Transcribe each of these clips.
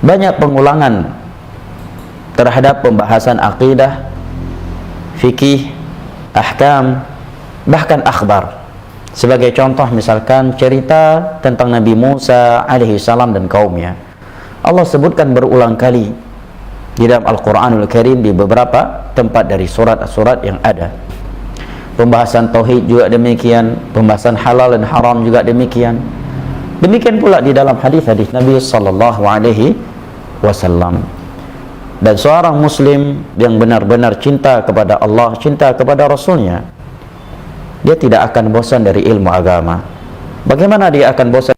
Banyak pengulangan terhadap pembahasan akidah, fikih, ahkam, bahkan akhbar. Sebagai contoh misalkan cerita tentang Nabi Musa alaihi salam dan kaumnya. Allah sebutkan berulang kali di dalam Al-Quranul Karim di beberapa tempat dari surat-surat yang ada. Pembahasan tauhid juga demikian, pembahasan halal dan haram juga demikian. Demikian pula di dalam hadis-hadis Nabi sallallahu alaihi wasallam. Dan seorang muslim yang benar-benar cinta kepada Allah, cinta kepada Rasulnya, dia tidak akan bosan dari ilmu agama. Bagaimana dia akan bosan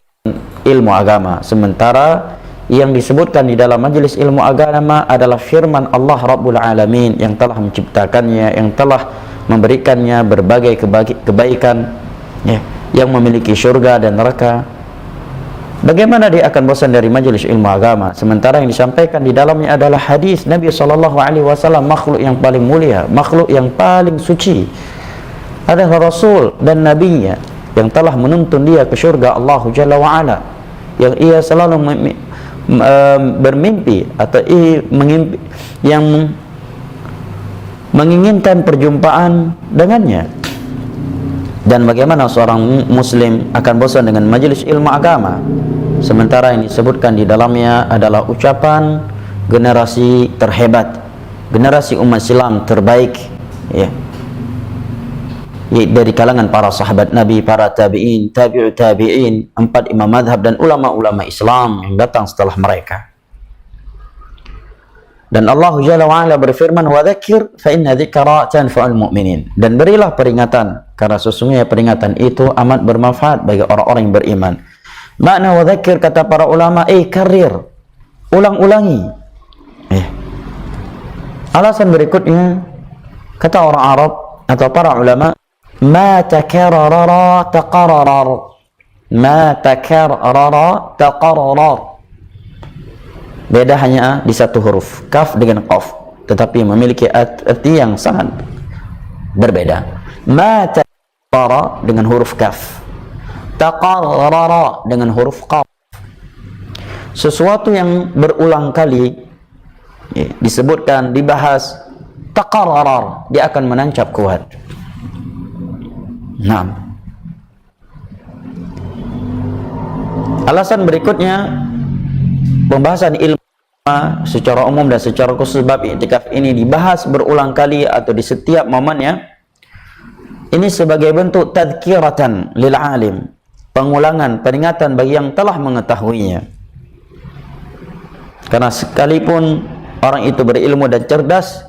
ilmu agama sementara yang disebutkan di dalam majelis ilmu agama adalah firman Allah Rabbul Alamin yang telah menciptakannya, yang telah memberikannya berbagai kebaikan, ya, yang memiliki syurga dan neraka. Bagaimana dia akan bosan dari majelis ilmu agama sementara yang disampaikan di dalamnya adalah hadis Nabi sallallahu alaihi wasallam, makhluk yang paling mulia, makhluk yang paling suci adalah Rasul dan Nabinya yang telah menuntun dia ke syurga Allah Jalla wa'ala, yang ia selalu bermimpi atau mengimpi, yang menginginkan perjumpaan dengannya. Dan bagaimana seorang muslim akan bosan dengan majelis ilmu agama sementara yang disebutkan di dalamnya adalah ucapan generasi terhebat, generasi umat Islam terbaik, ya, dari kalangan para sahabat Nabi, para tabi'in, tabi'ut tabi'in, 4 imam madhab dan ulama-ulama Islam yang datang setelah mereka. Dan Allah Jalla wa'ala berfirman, wa dzakir fa inna dzikra tanfa'ul mu'minin, dan berilah peringatan karena sesungguhnya peringatan itu amat bermanfaat bagi orang-orang yang beriman. Makna wa dzakir kata para ulama, karir, ulang-ulangi. Alasan berikutnya kata orang Arab atau para ulama, ma takarrara taqarrar, ma takarrara taqarrar. Beda hanya di satu huruf, kaf dengan qaf, tetapi memiliki arti yang sangat berbeda. Ma taqarrara dengan huruf kaf, taqarrara dengan huruf qaf. Sesuatu yang berulang kali disebutkan, dibahas, taqarrar, dia akan menancap kuat. Nah, alasan berikutnya, pembahasan ilmu secara umum dan secara khusus bab i'tikaf ini dibahas berulang kali atau di setiap momennya. Ini sebagai bentuk tadhkiratan lil alim, pengulangan, peringatan bagi yang telah mengetahuinya. Karena sekalipun orang itu berilmu dan cerdas,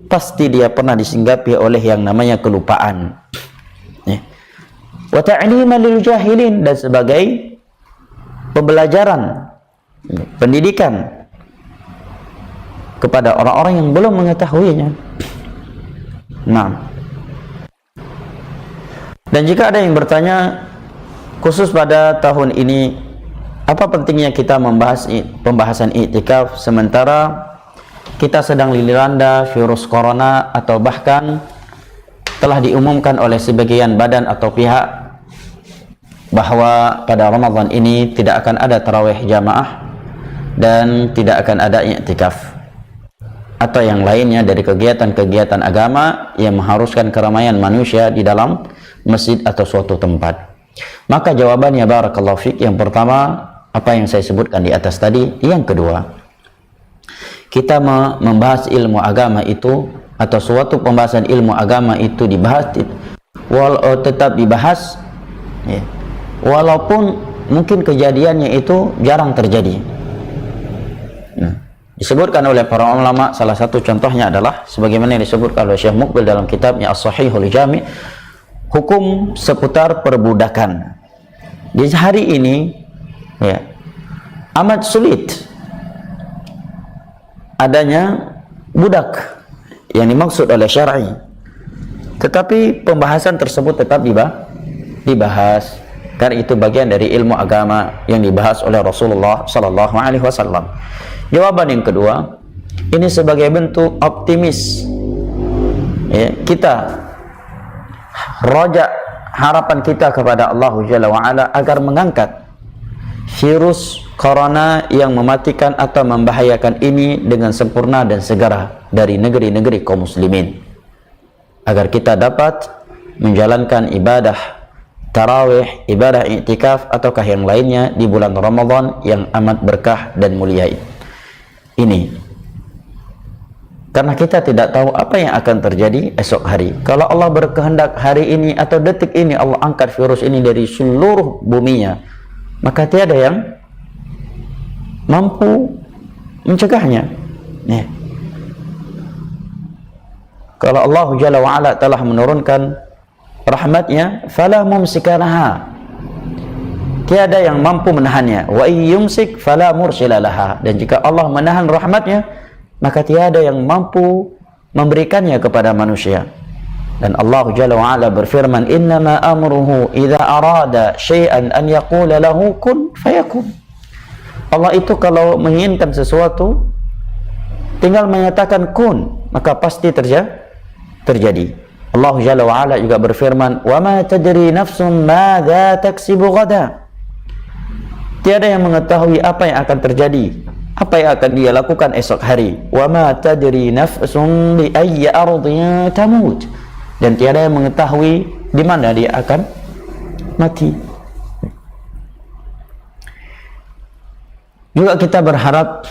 pasti dia pernah disinggapi oleh yang namanya kelupaan. Wa ta'liman lil jahilin, dan sebagai pembelajaran, pendidikan kepada orang-orang yang belum mengetahuinya. Nah, dan jika ada yang bertanya khusus pada tahun ini, apa pentingnya kita membahas pembahasan i'tikaf sementara kita sedang dilanda virus corona, atau bahkan telah diumumkan oleh sebagian badan atau pihak bahwa pada Ramadan ini tidak akan ada tarawih jamaah dan tidak akan ada i'tikaf atau yang lainnya dari kegiatan-kegiatan agama yang mengharuskan keramaian manusia di dalam masjid atau suatu tempat. Maka jawabannya barakallahu fik, yang pertama apa yang saya sebutkan di atas tadi. Yang kedua, kita membahas ilmu agama itu atau suatu pembahasan ilmu agama itu dibahas, tetap dibahas, ya, walaupun mungkin kejadiannya itu jarang terjadi. Disebutkan oleh para ulama, salah satu contohnya adalah sebagaimana yang disebutkan oleh Syekh Muqbil dalam kitabnya As-Sahihul Jami', hukum seputar perbudakan. Di hari ini, ya, amat sulit adanya budak yang dimaksud oleh syar'i, tetapi pembahasan tersebut tetap dibahas karena itu bagian dari ilmu agama yang dibahas oleh Rasulullah sallallahu alaihi wasallam. Jawaban yang kedua, ini sebagai bentuk optimis, ya, kita raja harapan kita kepada Allah Jalla wa'ala agar mengangkat virus corona yang mematikan atau membahayakan ini dengan sempurna dan segera dari negeri-negeri kaum muslimin, agar kita dapat menjalankan ibadah tarawih, ibadah i'tikaf ataukah yang lainnya di bulan Ramadan yang amat berkah dan mulia ini. Karena kita tidak tahu apa yang akan terjadi esok hari. Kalau Allah berkehendak hari ini atau detik ini Allah angkat virus ini dari seluruh buminya, maka tiada yang mampu mencegahnya. Kalau Allah Jalla wa'ala telah menurunkan rahmatnya, fala mumsika laha, tiada yang mampu menahannya. Wa yumsik fala mursila laha, dan jika Allah menahan rahmatnya, maka tiada yang mampu memberikannya kepada manusia. Dan Allah Jalla wa'ala berfirman, innama amruhu idza arada syai'an an yaqula lahu kun fayakun. Allah itu kalau menginginkan sesuatu tinggal menyatakan kun, maka pasti terjadi. Allah Jalla wa'ala juga berfirman, wa ma tadri nafsun madza taksibu ghada. Tiada yang mengetahui apa yang akan terjadi, apa yang akan dia lakukan esok hari. Wa ma tadri nafsun bi ayyi ardhin tamut, dan tiada yang mengetahui di mana dia akan mati. Juga kita berharap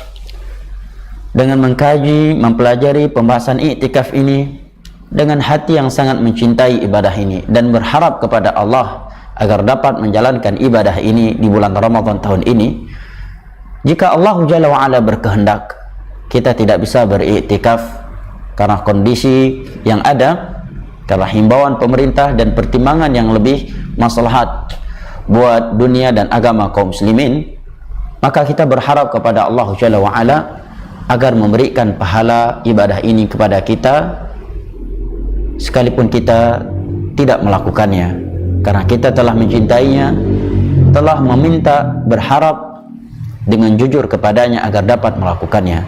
dengan mengkaji, mempelajari pembahasan i'tikaf ini dengan hati yang sangat mencintai ibadah ini dan berharap kepada Allah agar dapat menjalankan ibadah ini di bulan Ramadan tahun ini. Jika Allah Jalla wa'ala berkehendak, kita tidak bisa beriktikaf karena kondisi yang ada, karena himbauan pemerintah dan pertimbangan yang lebih maslahat buat dunia dan agama kaum muslimin, maka kita berharap kepada Allah Jalla wa'ala agar memberikan pahala ibadah ini kepada kita sekalipun kita tidak melakukannya, karena kita telah mencintainya, telah meminta, berharap dengan jujur kepadanya agar dapat melakukannya.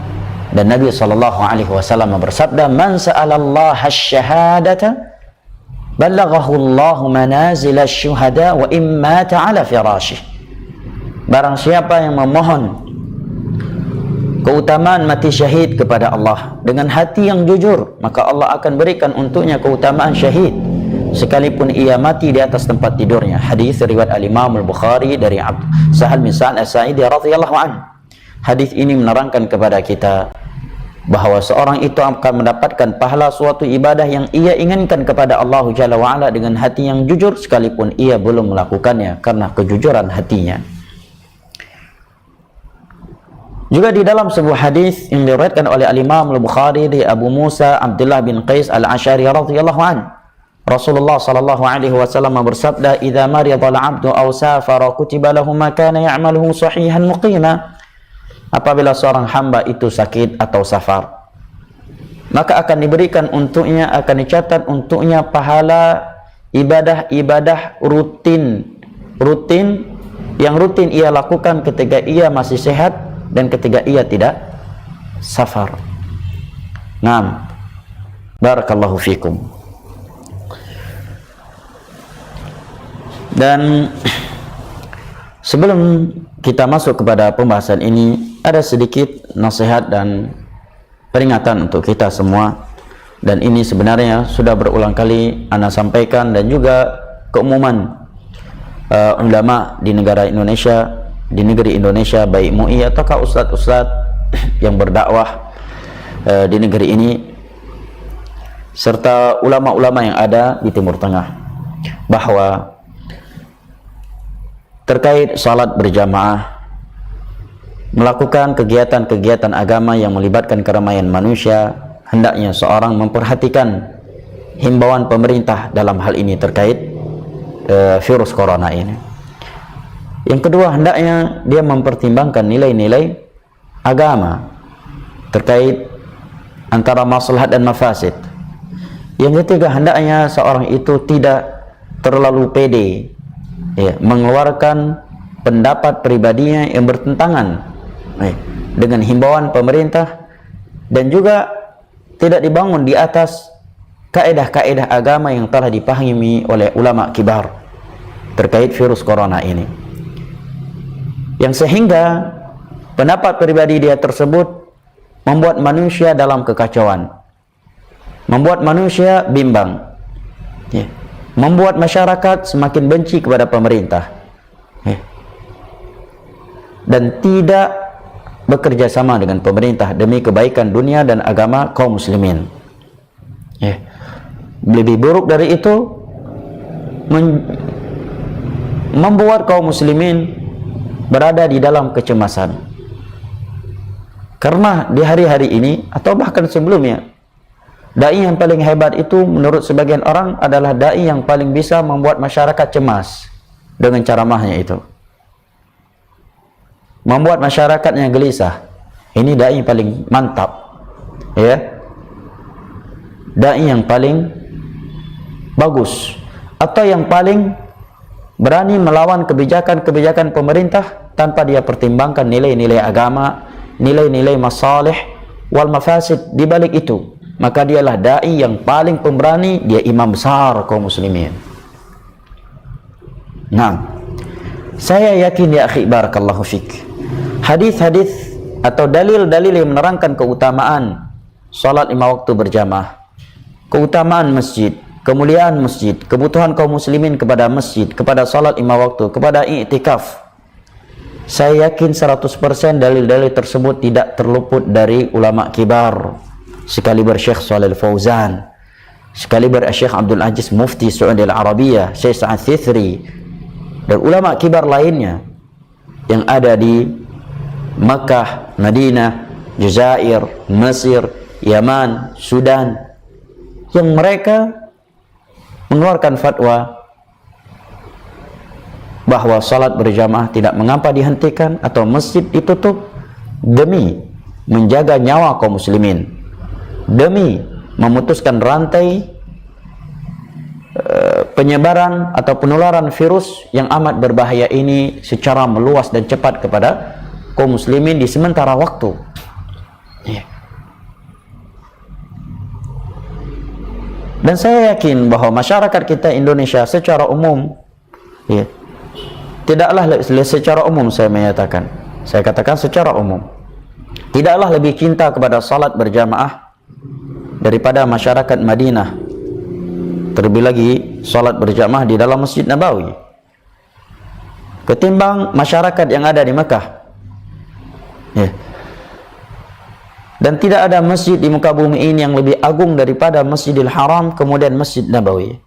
Dan Nabi SAW bersabda, man sa'alallaha asyhadata ballaghahu Allahu manazila syuhada wa imma ta'ala firashih. Barang siapa yang memohon keutamaan mati syahid kepada Allah dengan hati yang jujur, maka Allah akan berikan untuknya keutamaan syahid sekalipun ia mati di atas tempat tidurnya. Hadis riwayat al-Imam al-Bukhari dari Sahal bin Sa'ad as-Sa'idi radhiyallahu anhu. Hadis ini menerangkan kepada kita bahwa seorang itu akan mendapatkan pahala suatu ibadah yang ia inginkan kepada Allah Jalla wa'ala dengan hati yang jujur sekalipun ia belum melakukannya karena kejujuran hatinya. Juga di dalam sebuah hadis yang diriwayatkan oleh al-Imam al-Bukhari dari Abu Musa Abdullah bin Qais al-Ash'ari radhiyallahu anhu, Rasulullah sallallahu alaihi wasallam bersabda, "Idza marida al-'abdu aw safara kutiba lahu ma kana ya'maluhu sahihan muqima." Apabila seorang hamba itu sakit atau safar, maka akan diberikan untuknya, akan dicatat untuknya pahala ibadah-ibadah rutin yang rutin ia lakukan ketika ia masih sehat dan ketika ia tidak safar. Naam. Barakallahu fikum. Dan sebelum kita masuk kepada pembahasan ini, ada sedikit nasihat dan peringatan untuk kita semua. Dan ini sebenarnya sudah berulang kali ana sampaikan, dan juga keumuman ulama di negara Indonesia, di negeri Indonesia, baik MUI ataukah ustadz-ustadz yang berdakwah di negeri ini, serta ulama-ulama yang ada di Timur Tengah, bahwa terkait salat berjamaah, melakukan kegiatan-kegiatan agama yang melibatkan keramaian manusia, hendaknya seorang memperhatikan himbauan pemerintah dalam hal ini terkait virus corona ini. Yang kedua, hendaknya dia mempertimbangkan nilai-nilai agama terkait antara maslahat dan mafasid. Yang ketiga, hendaknya seorang itu tidak terlalu pede, mengeluarkan pendapat pribadinya yang bertentangan dengan himbauan pemerintah, dan juga tidak dibangun di atas kaedah-kaedah agama yang telah dipahami oleh ulama kibar terkait virus corona ini. Yang sehingga pendapat pribadi dia tersebut membuat manusia dalam kekacauan, membuat manusia bimbang, membuat masyarakat semakin benci kepada pemerintah, dan tidak bekerja sama dengan pemerintah demi kebaikan dunia dan agama kaum muslimin. Lebih buruk dari itu, membuat kaum muslimin berada di dalam kecemasan. Karena di hari-hari ini atau bahkan sebelumnya, dai yang paling hebat itu menurut sebagian orang adalah dai yang paling bisa membuat masyarakat cemas dengan ceramahnya itu, membuat masyarakatnya gelisah. Ini dai yang paling mantap, dai yang paling bagus, atau yang paling berani melawan kebijakan-kebijakan pemerintah tanpa dia pertimbangkan nilai-nilai agama, nilai-nilai masalih wal mafasid di balik itu. Maka dialah dai yang paling pemberani, dia imam besar kaum muslimin. Nah, saya yakin ya akhi barakallahu fik, hadis-hadis atau dalil-dalil yang menerangkan keutamaan salat 5 waktu berjamaah, keutamaan masjid, kemuliaan masjid, kebutuhan kaum muslimin kepada masjid, kepada salat 5 waktu, kepada i'tikaf, saya yakin 100% dalil-dalil tersebut tidak terluput dari ulama kibar sekaliber Syekh Shalih Al-Fauzan, sekaliber Syekh Abdul Aziz Mufti Saudi Al-Arabiyah, Syekh Sa'ad Thithri, dan ulama kibar lainnya yang ada di Makkah, Madinah, Jazair, Mesir, Yaman, Sudan, yang mereka mengeluarkan fatwa bahwa salat berjamaah tidak mengapa dihentikan atau masjid ditutup demi menjaga nyawa kaum muslimin, demi memutuskan rantai penyebaran atau penularan virus yang amat berbahaya ini secara meluas dan cepat kepada kaum muslimin di sementara waktu. Dan saya yakin bahwa masyarakat kita Indonesia secara umum, tidaklah secara umum saya katakan secara umum, tidaklah lebih cinta kepada salat berjamaah daripada masyarakat Madinah, terlebih lagi salat berjamaah di dalam Masjid Nabawi, ketimbang masyarakat yang ada di Mekah. Dan tidak ada masjid di muka bumi ini yang lebih agung daripada Masjidil Haram, kemudian Masjid Nabawi.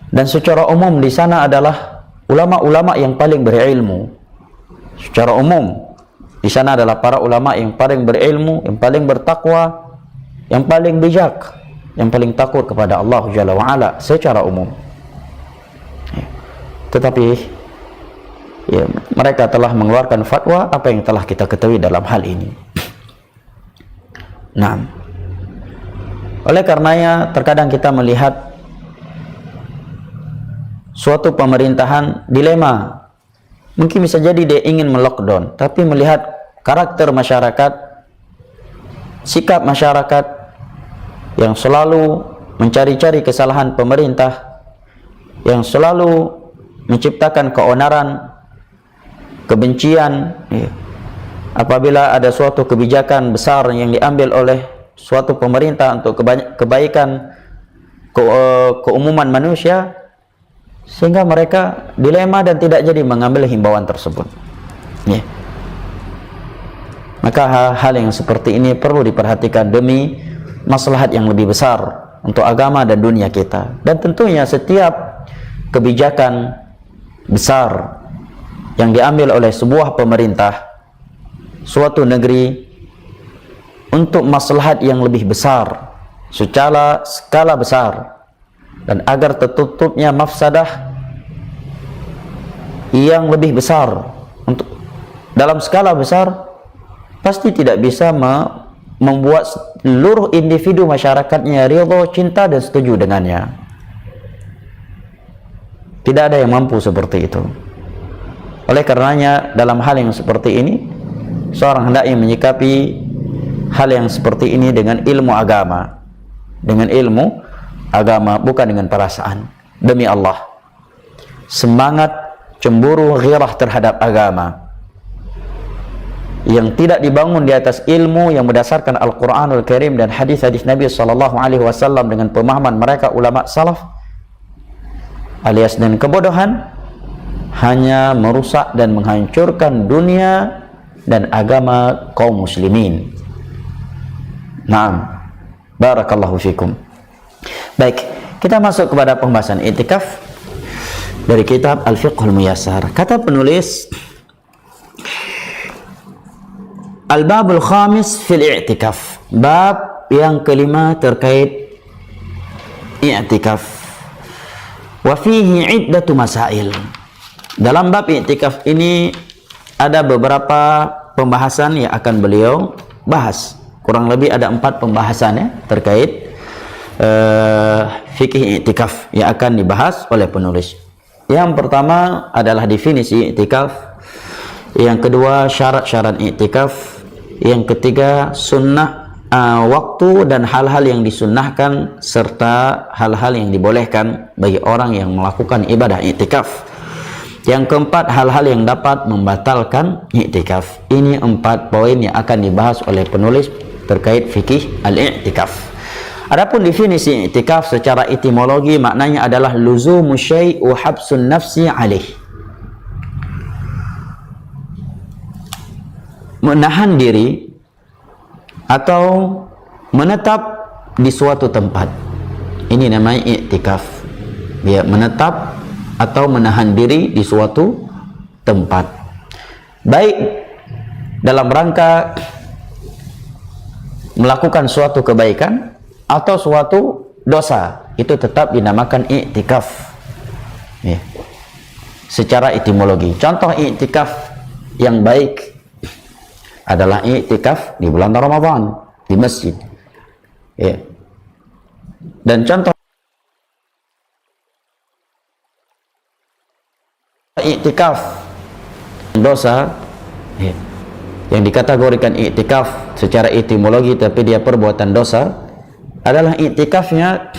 Dan secara umum di sana adalah ulama-ulama yang paling berilmu. Secara umum di sana adalah para ulama yang paling berilmu, yang paling bertakwa, yang paling bijak, yang paling takut kepada Allah Jalla wa'ala secara umum. Tetapi mereka telah mengeluarkan fatwa apa yang telah kita ketahui dalam hal ini. Nah, oleh karenanya terkadang kita melihat suatu pemerintahan dilema. Mungkin bisa jadi dia ingin melockdown, tapi melihat karakter masyarakat, sikap masyarakat yang selalu mencari-cari kesalahan pemerintah, yang selalu menciptakan keonaran, kebencian, apabila ada suatu kebijakan besar yang diambil oleh suatu pemerintah untuk kebaikan keumuman manusia, sehingga mereka dilema dan tidak jadi mengambil himbauan tersebut. Maka hal yang seperti ini perlu diperhatikan demi maslahat yang lebih besar untuk agama dan dunia kita. Dan tentunya setiap kebijakan besar yang diambil oleh sebuah pemerintah, suatu negeri, untuk maslahat yang lebih besar, secara skala besar, dan agar tertutupnya mafsadah yang lebih besar untuk dalam skala besar, pasti tidak bisa membuat seluruh individu masyarakatnya ridho, cinta, dan setuju dengannya. Tidak ada yang mampu seperti itu. Oleh karenanya dalam hal yang seperti ini, seorang hendaknya menyikapi hal yang seperti ini dengan ilmu agama, bukan dengan perasaan. Demi Allah, semangat cemburu, ghirah terhadap agama yang tidak dibangun di atas ilmu yang berdasarkan Al-Quranul Karim dan hadis-hadis Nabi SAW dengan pemahaman mereka ulama salaf, alias dan kebodohan, hanya merusak dan menghancurkan dunia dan agama kaum muslimin. Naam, barakallahu fikum. Baik, kita masuk kepada pembahasan i'tikaf dari kitab Al-Fiqhul Muyassar. Kata penulis, Al-Babul Khamis fil i'tikaf, bab yang kelima terkait i'tikaf. Wa fihi iddatu masail. Dalam bab i'tikaf ini ada beberapa pembahasan yang akan beliau bahas. Kurang lebih ada 4 pembahasan ya, terkait fikih i'tikaf yang akan dibahas oleh penulis. Yang pertama adalah definisi i'tikaf, yang kedua syarat-syarat i'tikaf, yang ketiga sunnah waktu dan hal-hal yang disunnahkan serta hal-hal yang dibolehkan bagi orang yang melakukan ibadah i'tikaf. Yang keempat, hal-hal yang dapat membatalkan i'tikaf. Ini 4 poin yang akan dibahas oleh penulis terkait fikih al-i'tikaf. Adapun definisi i'tikaf secara etimologi maknanya adalah luzumu syai' wa habsun nafsi alaih. Menahan diri atau menetap di suatu tempat. Ini namanya i'tikaf. Ya, menetap atau menahan diri di suatu tempat, baik dalam rangka melakukan suatu kebaikan atau suatu dosa, itu tetap dinamakan i'tikaf ya, secara etimologi. Contoh i'tikaf yang baik adalah i'tikaf di bulan Ramadan di masjid ya. Dan contoh i'tikaf dosa ya, yang dikategorikan i'tikaf secara etimologi tapi dia perbuatan dosa adalah i'tikafnya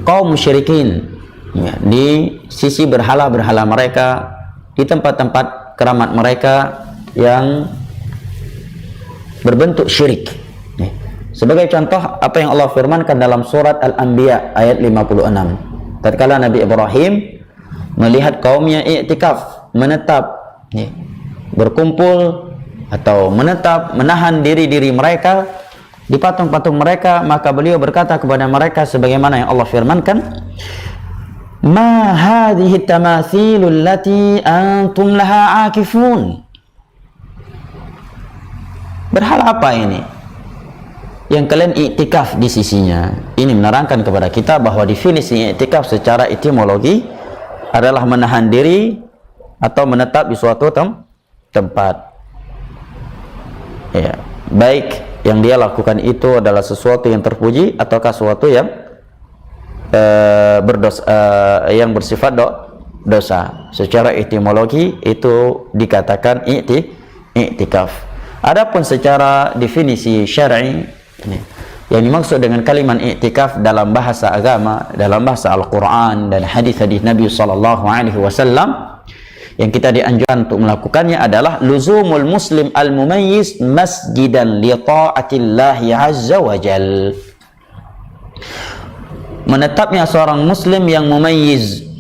kaum musyrikin ya, di sisi berhala-berhala mereka, di tempat-tempat keramat mereka yang berbentuk syirik ya. Sebagai contoh apa yang Allah firmankan dalam surat Al-Anbiya ayat 56, tatkala Nabi Ibrahim melihat kaumnya i'tikaf, menetap ya, berkumpul atau menetap, menahan diri-diri mereka di patung-patung mereka, maka beliau berkata kepada mereka sebagaimana yang Allah firmankan, ma hadhihi tamathilul lati antum laha akifun. Berhala apa ini yang kalian i'tikaf di sisinya? Ini menerangkan kepada kita bahwa definisi i'tikaf secara etimologi adalah menahan diri atau menetap di suatu tempat ya, baik yang dia lakukan itu adalah sesuatu yang terpuji ataukah sesuatu yang yang bersifat dosa. Secara etimologi itu dikatakan i'tikaf. Adapun secara definisi syar'i yang dimaksud dengan kalimat i'tikaf dalam bahasa agama, dalam bahasa Al-Quran dan hadis-hadis Nabi SAW, yang kita dianjurkan untuk melakukannya adalah luzumul muslim al-mumayyiz masjidan li ta'atillahi azza wa jal. Menetapnya seorang muslim yang mumayyiz,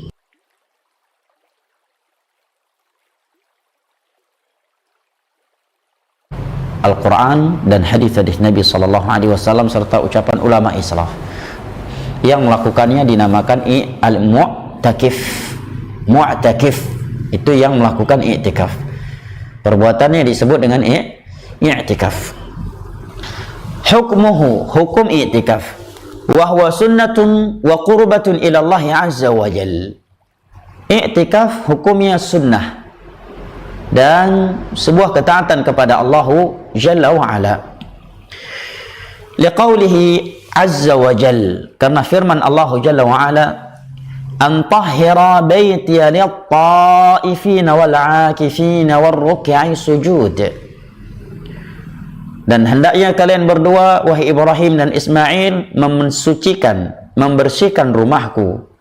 Al-Quran dan hadis-hadis Nabi SAW serta ucapan ulama Islam. Yang melakukannya dinamakan al-mu'takif. Mu'takif itu yang melakukan i'tikaf. Perbuatannya disebut dengan i'tikaf. Hukmuhu, hukum i'tikaf, wa huwa sunnatun wa qurbatun ila Allah azza wa jal. I'tikaf hukumnya sunnah dan sebuah ketaatan kepada Allah Jalla wa Ala. Liqaulihi azza wa jal, karena firman Allah Jalla wa Ala, an tahhira baitiya lit-ta'ifina wal-'akifina war-ruk'i sujud. Dan hendaknya kalian berdua wahai Ibrahim dan Ismail mensucikan, membersihkan rumahku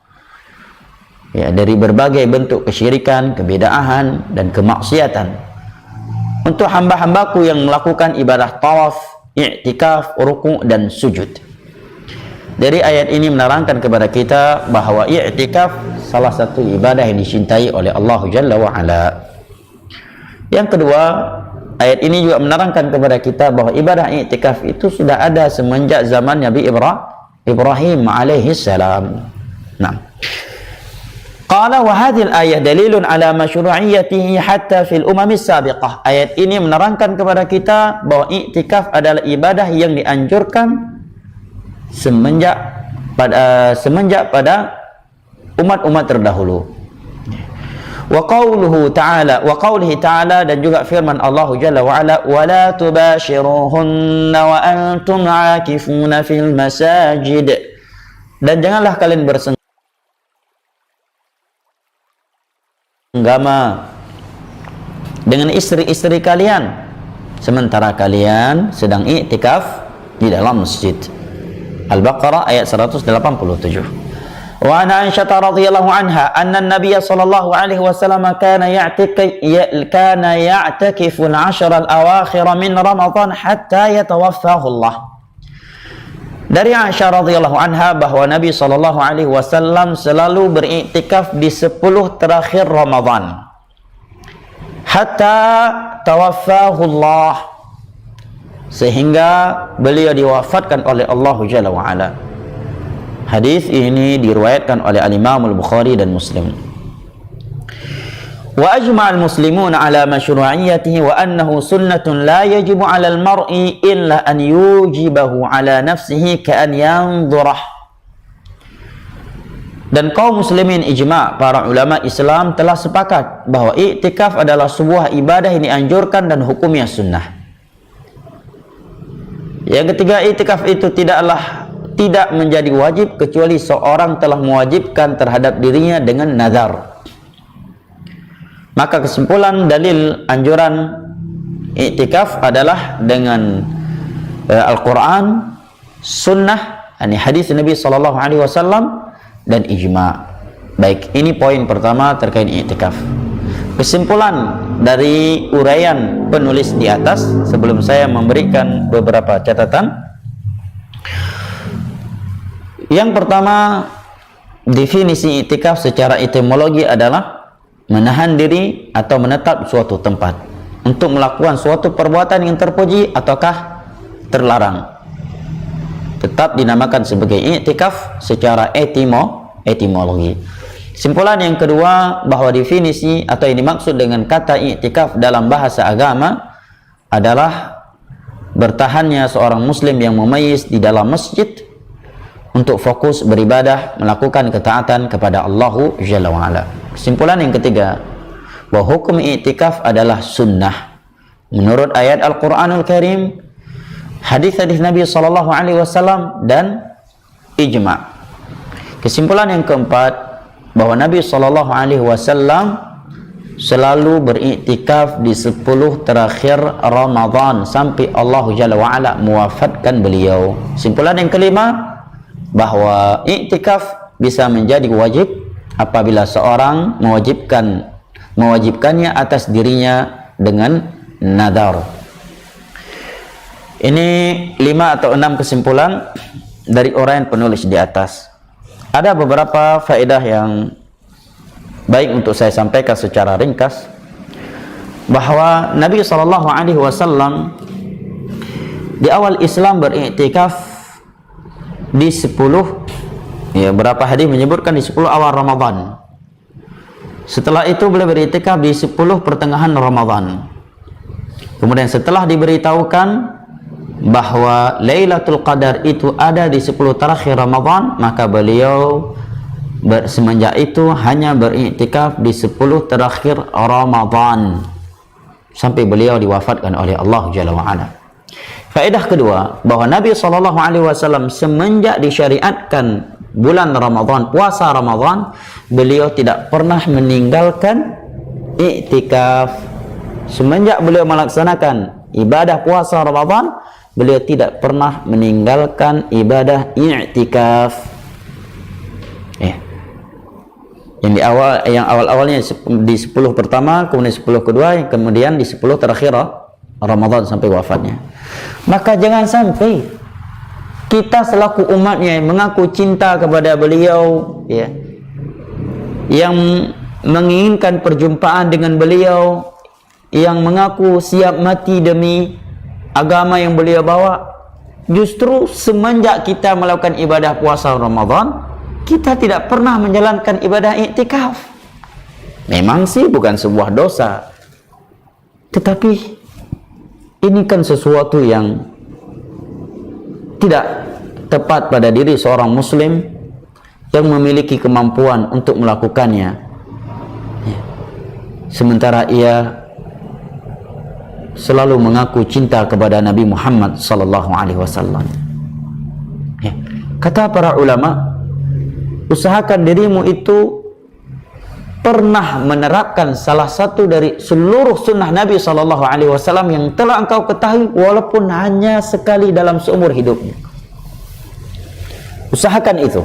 ya, dari berbagai bentuk kesyirikan, kebid'ahan dan kemaksiatan. Untuk hamba-hambaku yang melakukan ibadah tawaf, i'tikaf, ruku' dan sujud. Dari ayat ini menerangkan kepada kita bahwa i'tikaf salah satu ibadah yang dicintai oleh Allah Jalla wa Ala. Yang kedua, ayat ini juga menerangkan kepada kita bahwa ibadah i'tikaf itu sudah ada semenjak zaman Nabi Ibrahim alaihi salam. Nah, qala wa hadhihi al-ayah dalilun ala masyru'iyyatihi hatta fil umamis sabiqah. Ayat ini menerangkan kepada kita bahwa i'tikaf adalah ibadah yang dianjurkan semenjak pada umat-umat terdahulu. Wa qawluhu ta'ala, wa qawlihi ta'ala, dan juga firman Allah Jalla wa Ala, wa la tubashiruhunna wa antum 'akifuna fil masajid. Dan janganlah kalian bersenggama dengan istri-istri kalian sementara kalian sedang i'tikaf di dalam masjid. Al-Baqarah ayat 187. Wa an Aisyah radhiyallahu anha anna an-nabiy sallallahu alaihi wasallam kana ya'takifu al-'ashra al-awakhir min Ramadan hatta yatawaffahu Allah. Dari Aisyah radhiyallahu anha bahwa Nabi sallallahu alaihi wasallam selalu beriktikaf di 10 terakhir Ramadan hatta tawaffahu Allah, sehingga beliau diwafatkan oleh Allah Jalla wa Ala. Hadis ini diriwayatkan oleh Al-Imam Al-Bukhari dan Muslim. Wa ajma'al muslimun ala masyru'iyyatihi wa annahu sunnatun la yajibu 'ala al-mar'i illa an yujibahu 'ala nafsihi ka'an yanzurah. Dan kaum muslimin ijma' para ulama Islam telah sepakat bahwa i'tikaf adalah sebuah ibadah yang dianjurkan dan hukumnya sunnah. Yang ketiga, i'tikaf itu tidak menjadi wajib kecuali seorang telah mewajibkan terhadap dirinya dengan nazar. Maka kesimpulan dalil anjuran i'tikaf adalah dengan Al-Quran, sunnah, hadis Nabi sallallahu alaihi wasallam dan ijma'. Baik, ini poin pertama terkait i'tikaf. Kesimpulan dari uraian penulis di atas sebelum saya memberikan beberapa catatan. Yang pertama, definisi i'tikaf secara etimologi adalah menahan diri atau menetap suatu tempat untuk melakukan suatu perbuatan yang terpuji ataukah terlarang. Tetap dinamakan sebagai i'tikaf secara etimologi. Kesimpulan yang kedua, bahwa definisi atau yang dimaksud dengan kata i'tikaf dalam bahasa agama adalah bertahannya seorang muslim yang mumayyiz di dalam masjid untuk fokus beribadah, melakukan ketaatan kepada Allah Jalla wa Ala. Kesimpulan yang ketiga, bahwa hukum i'tikaf adalah sunnah menurut ayat Al-Quranul Karim, hadis-hadis Nabi sallallahu alaihi wasallam dan ijma'. Kesimpulan yang keempat, bahwa Nabi sallallahu alaihi wasallam selalu beriktikaf di 10 terakhir Ramadan sampai Allah Jalla wa Ala mewafatkan beliau. Kesimpulan yang kelima, bahwa iktikaf bisa menjadi wajib apabila seorang mewajibkannya atas dirinya dengan nadar. Ini 5 atau 6 kesimpulan dari uraian penulis di atas. Ada beberapa faedah yang baik untuk saya sampaikan secara ringkas, bahwa Nabi SAW di awal Islam beriktikaf di 10, ya, berapa hadis menyebutkan di 10 awal Ramadan. Setelah itu beliau beriktikaf di 10 pertengahan Ramadan. Kemudian setelah diberitahukan bahwa Lailatul Qadar itu ada di 10 terakhir Ramadan, maka beliau semenjak itu hanya beriktikaf di 10 terakhir Ramadan sampai beliau diwafatkan oleh Allah Jalla wa Ala. Faedah kedua, bahwa Nabi SAW semenjak disyariatkan bulan Ramadan, puasa Ramadan, beliau tidak pernah meninggalkan iktikaf. Semenjak beliau melaksanakan ibadah puasa Ramadan, beliau tidak pernah meninggalkan ibadah i'tikaf. yang awal-awalnya di 10 pertama, kemudian 10 kedua, kemudian di 10 terakhir Ramadan sampai wafatnya. Maka jangan sampai kita selaku umatnya yang mengaku cinta kepada beliau, ya, yang menginginkan perjumpaan dengan beliau, yang mengaku siap mati demi agama yang beliau bawa, justru semenjak kita melakukan ibadah puasa Ramadan, kita tidak pernah menjalankan ibadah iktikaf. Memang sih bukan sebuah dosa, tetapi ini kan sesuatu yang tidak tepat pada diri seorang muslim yang memiliki kemampuan untuk melakukannya, sementara ia selalu mengaku cinta kepada Nabi Muhammad sallallahu alaihi wasallam. Kata para ulama, usahakan dirimu itu pernah menerapkan salah satu dari seluruh sunnah Nabi sallallahu alaihi wasallam yang telah engkau ketahui, walaupun hanya sekali dalam seumur hidupnya. Usahakan itu.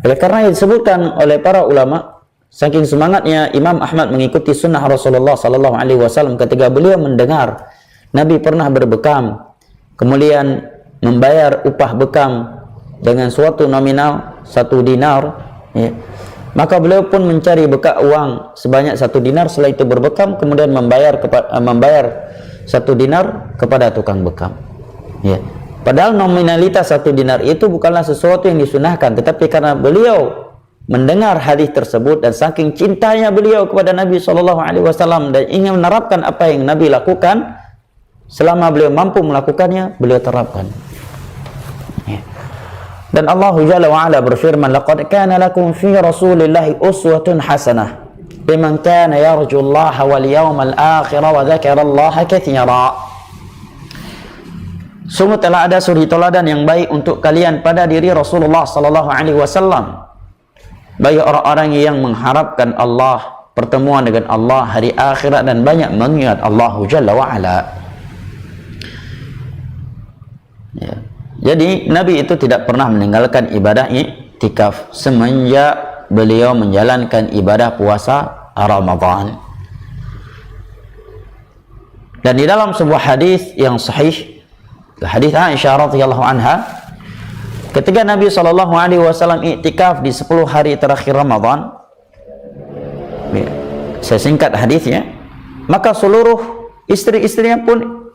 Oleh karena disebutkan oleh para ulama, saking semangatnya Imam Ahmad mengikuti sunnah Rasulullah sallallahu alaihi wasallam, ketika beliau mendengar Nabi pernah berbekam, kemudian membayar upah bekam dengan suatu nominal 1 dinar, ya, maka beliau pun mencari uang sebanyak 1 dinar. Setelah itu berbekam, kemudian membayar 1 dinar kepada tukang bekam, ya. Padahal nominalitas 1 dinar itu bukanlah sesuatu yang disunahkan, tetapi karena beliau mendengar hadis tersebut dan saking cintanya beliau kepada Nabi SAW dan ingin menerapkan apa yang Nabi lakukan, selama beliau mampu melakukannya, beliau terapkan. Dan Allah Jalla wa Ala berfirman, laqad kana lakum fi Rasulillahi uswatun hasanah liman kana yarjullaha wal yawmal akhir wa dzakarallaha katsira. Sungguh telah ada suri teladan yang baik untuk kalian pada diri Rasulullah sallallahu alaihi wasallam, bagi orang-orang yang mengharapkan Allah, pertemuan dengan Allah, hari akhirat, dan banyak mengingat Allah Jalla wa Ala. Ya. Jadi Nabi itu tidak pernah meninggalkan ibadah iktikaf semenjak beliau menjalankan ibadah puasa Ramadan. Dan di dalam sebuah hadis yang sahih, hadis Aisyah radhiyallahu anha, ketika Nabi sallallahu alaihi wasallam iktikaf di 10 hari terakhir Ramadan, saya singkat hadisnya, maka seluruh istri-istrinya pun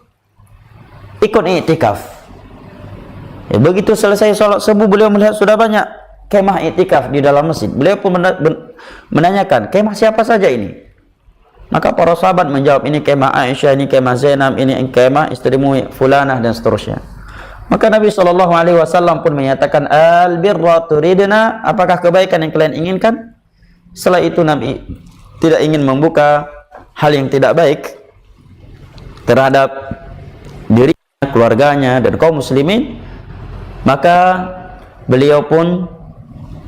ikut iktikaf. Ya, begitu selesai sholat subuh, beliau melihat sudah banyak kemah iktikaf di dalam masjid. Beliau pun menanyakan, kemah siapa saja ini? Maka para sahabat menjawab, ini kemah Aisyah, ini kemah Zainab, ini kemah istrimu Fulanah, dan seterusnya. Maka Nabi SAW pun menyatakan, al-birra turidna, apakah kebaikan yang kalian inginkan? Setelah itu Nabi tidak ingin membuka hal yang tidak baik terhadap dirinya, keluarganya, dan kaum muslimin. Maka beliau pun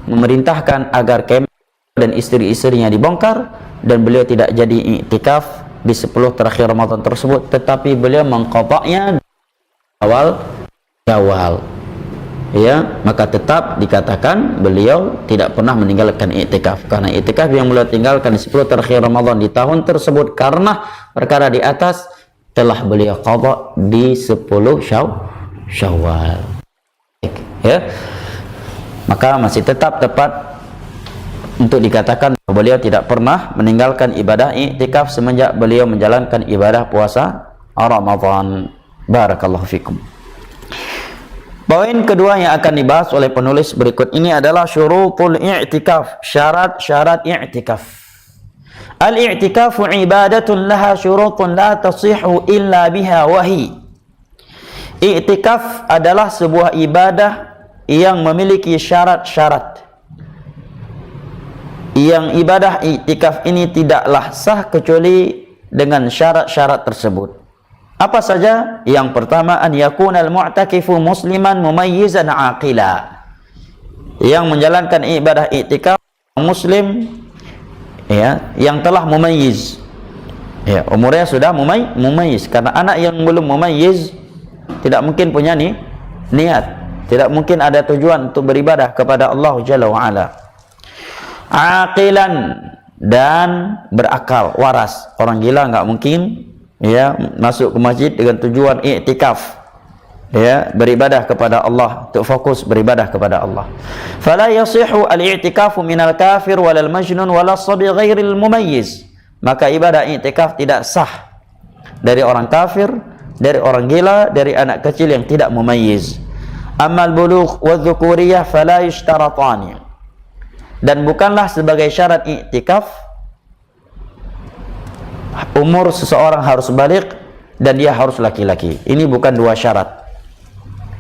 memerintahkan agar kemah dan istri-istrinya dibongkar, dan beliau tidak jadi iktikaf di 10 terakhir Ramadan tersebut, tetapi beliau mengqadanya awal Syawal. Ya, maka tetap dikatakan beliau tidak pernah meninggalkan iktikaf, karena iktikaf yang beliau tinggalkan di 10 terakhir Ramadan di tahun tersebut karena perkara di atas telah beliau qada di 10 Syawal. Ya, maka masih tetap tepat untuk dikatakan bahwa beliau tidak pernah meninggalkan ibadah iktikaf semenjak beliau menjalankan ibadah puasa Ramadan. Barakallahu fikum. Poin kedua yang akan dibahas oleh penulis berikut ini adalah syurutul i'tikaf, syarat-syarat i'tikaf. Al-i'tikafu ibadatun laha syurutun la tasihhu illa biha wahi. I'tikaf adalah sebuah ibadah yang memiliki syarat-syarat. Yang ibadah i'tikaf ini tidaklah sah kecuali dengan syarat-syarat tersebut. Apa saja? Yang pertama, an yakunal mu'takifu musliman mumayyizan aqila. Yang menjalankan ibadah i'tikaf muslim, ya, yang telah mumayyiz. Ya, umurnya sudah mumayyiz, karena anak yang belum mumayyiz tidak mungkin punya niat, tidak mungkin ada tujuan untuk beribadah kepada Allah Jalla wa Ala. aqilan, dan berakal, waras. Orang gila nggak mungkin ya masuk ke masjid dengan tujuan i'tikaf, ya, beribadah kepada Allah, untuk fokus beribadah kepada Allah. Fala yasihu al-i'tikafu minal kafir walal majnun walal sabi ghairil mumayyiz. Maka ibadah i'tikaf tidak sah dari orang kafir, dari orang gila, dari anak kecil yang tidak mumayyiz. Amal bulugh wa dzukuriyah fala yushtaratani. Dan bukanlah sebagai syarat i'tikaf umur seseorang harus balik dan dia harus laki-laki. Ini bukan dua syarat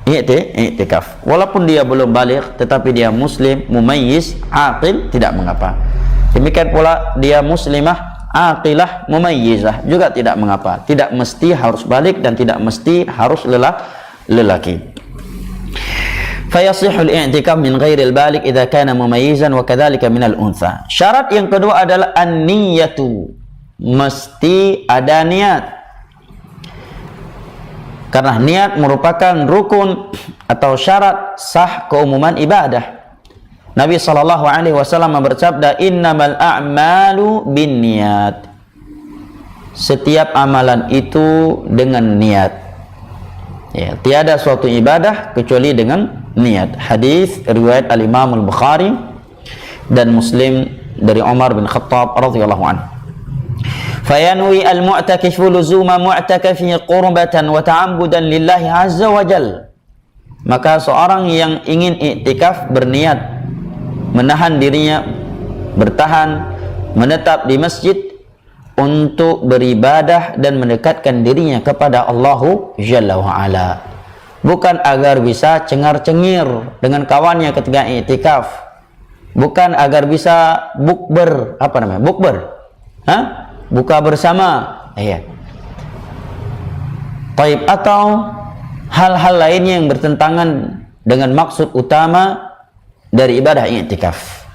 i'tikaf. Walaupun dia belum balik tetapi dia muslim, mumayyiz, aqil, tidak mengapa. Demikian pula dia muslimah, aqilah, mumayyizah, juga tidak mengapa. Tidak mesti harus balik dan tidak mesti harus lelaki. Fayasihul i'tikaf min ghairil balik idza kana mumayyizan wa kadzalika minal untha. Syarat yang kedua adalah an-niyatu. Mesti ada niat. Karena niat merupakan rukun atau syarat sah keumuman ibadah. Nabi SAW bersabda, innamal a'malu binniyat. Setiap amalan itu dengan niat. Ya, tiada suatu ibadah kecuali dengan niat. Hadis riwayat al-Imam al-Bukhari dan Muslim dari Umar bin Khattab radhiyallahu anhu. Fayanwi al-mu'takifu luzuma mu'takafi qurbatan wa ta'ambudan lillahi azza wa jal. Maka seorang yang ingin i'tikaf berniat menahan dirinya, bertahan, menetap di masjid untuk beribadah dan mendekatkan dirinya kepada Allah Jalla wa'ala. Bukan agar bisa cengar-cengir dengan kawannya ketika i'tikaf. Bukan agar bisa bukber, apa namanya? Bukber. Buka bersama. Iya. Taib, atau hal-hal lainnya yang bertentangan dengan maksud utama dari ibadah i'tikaf.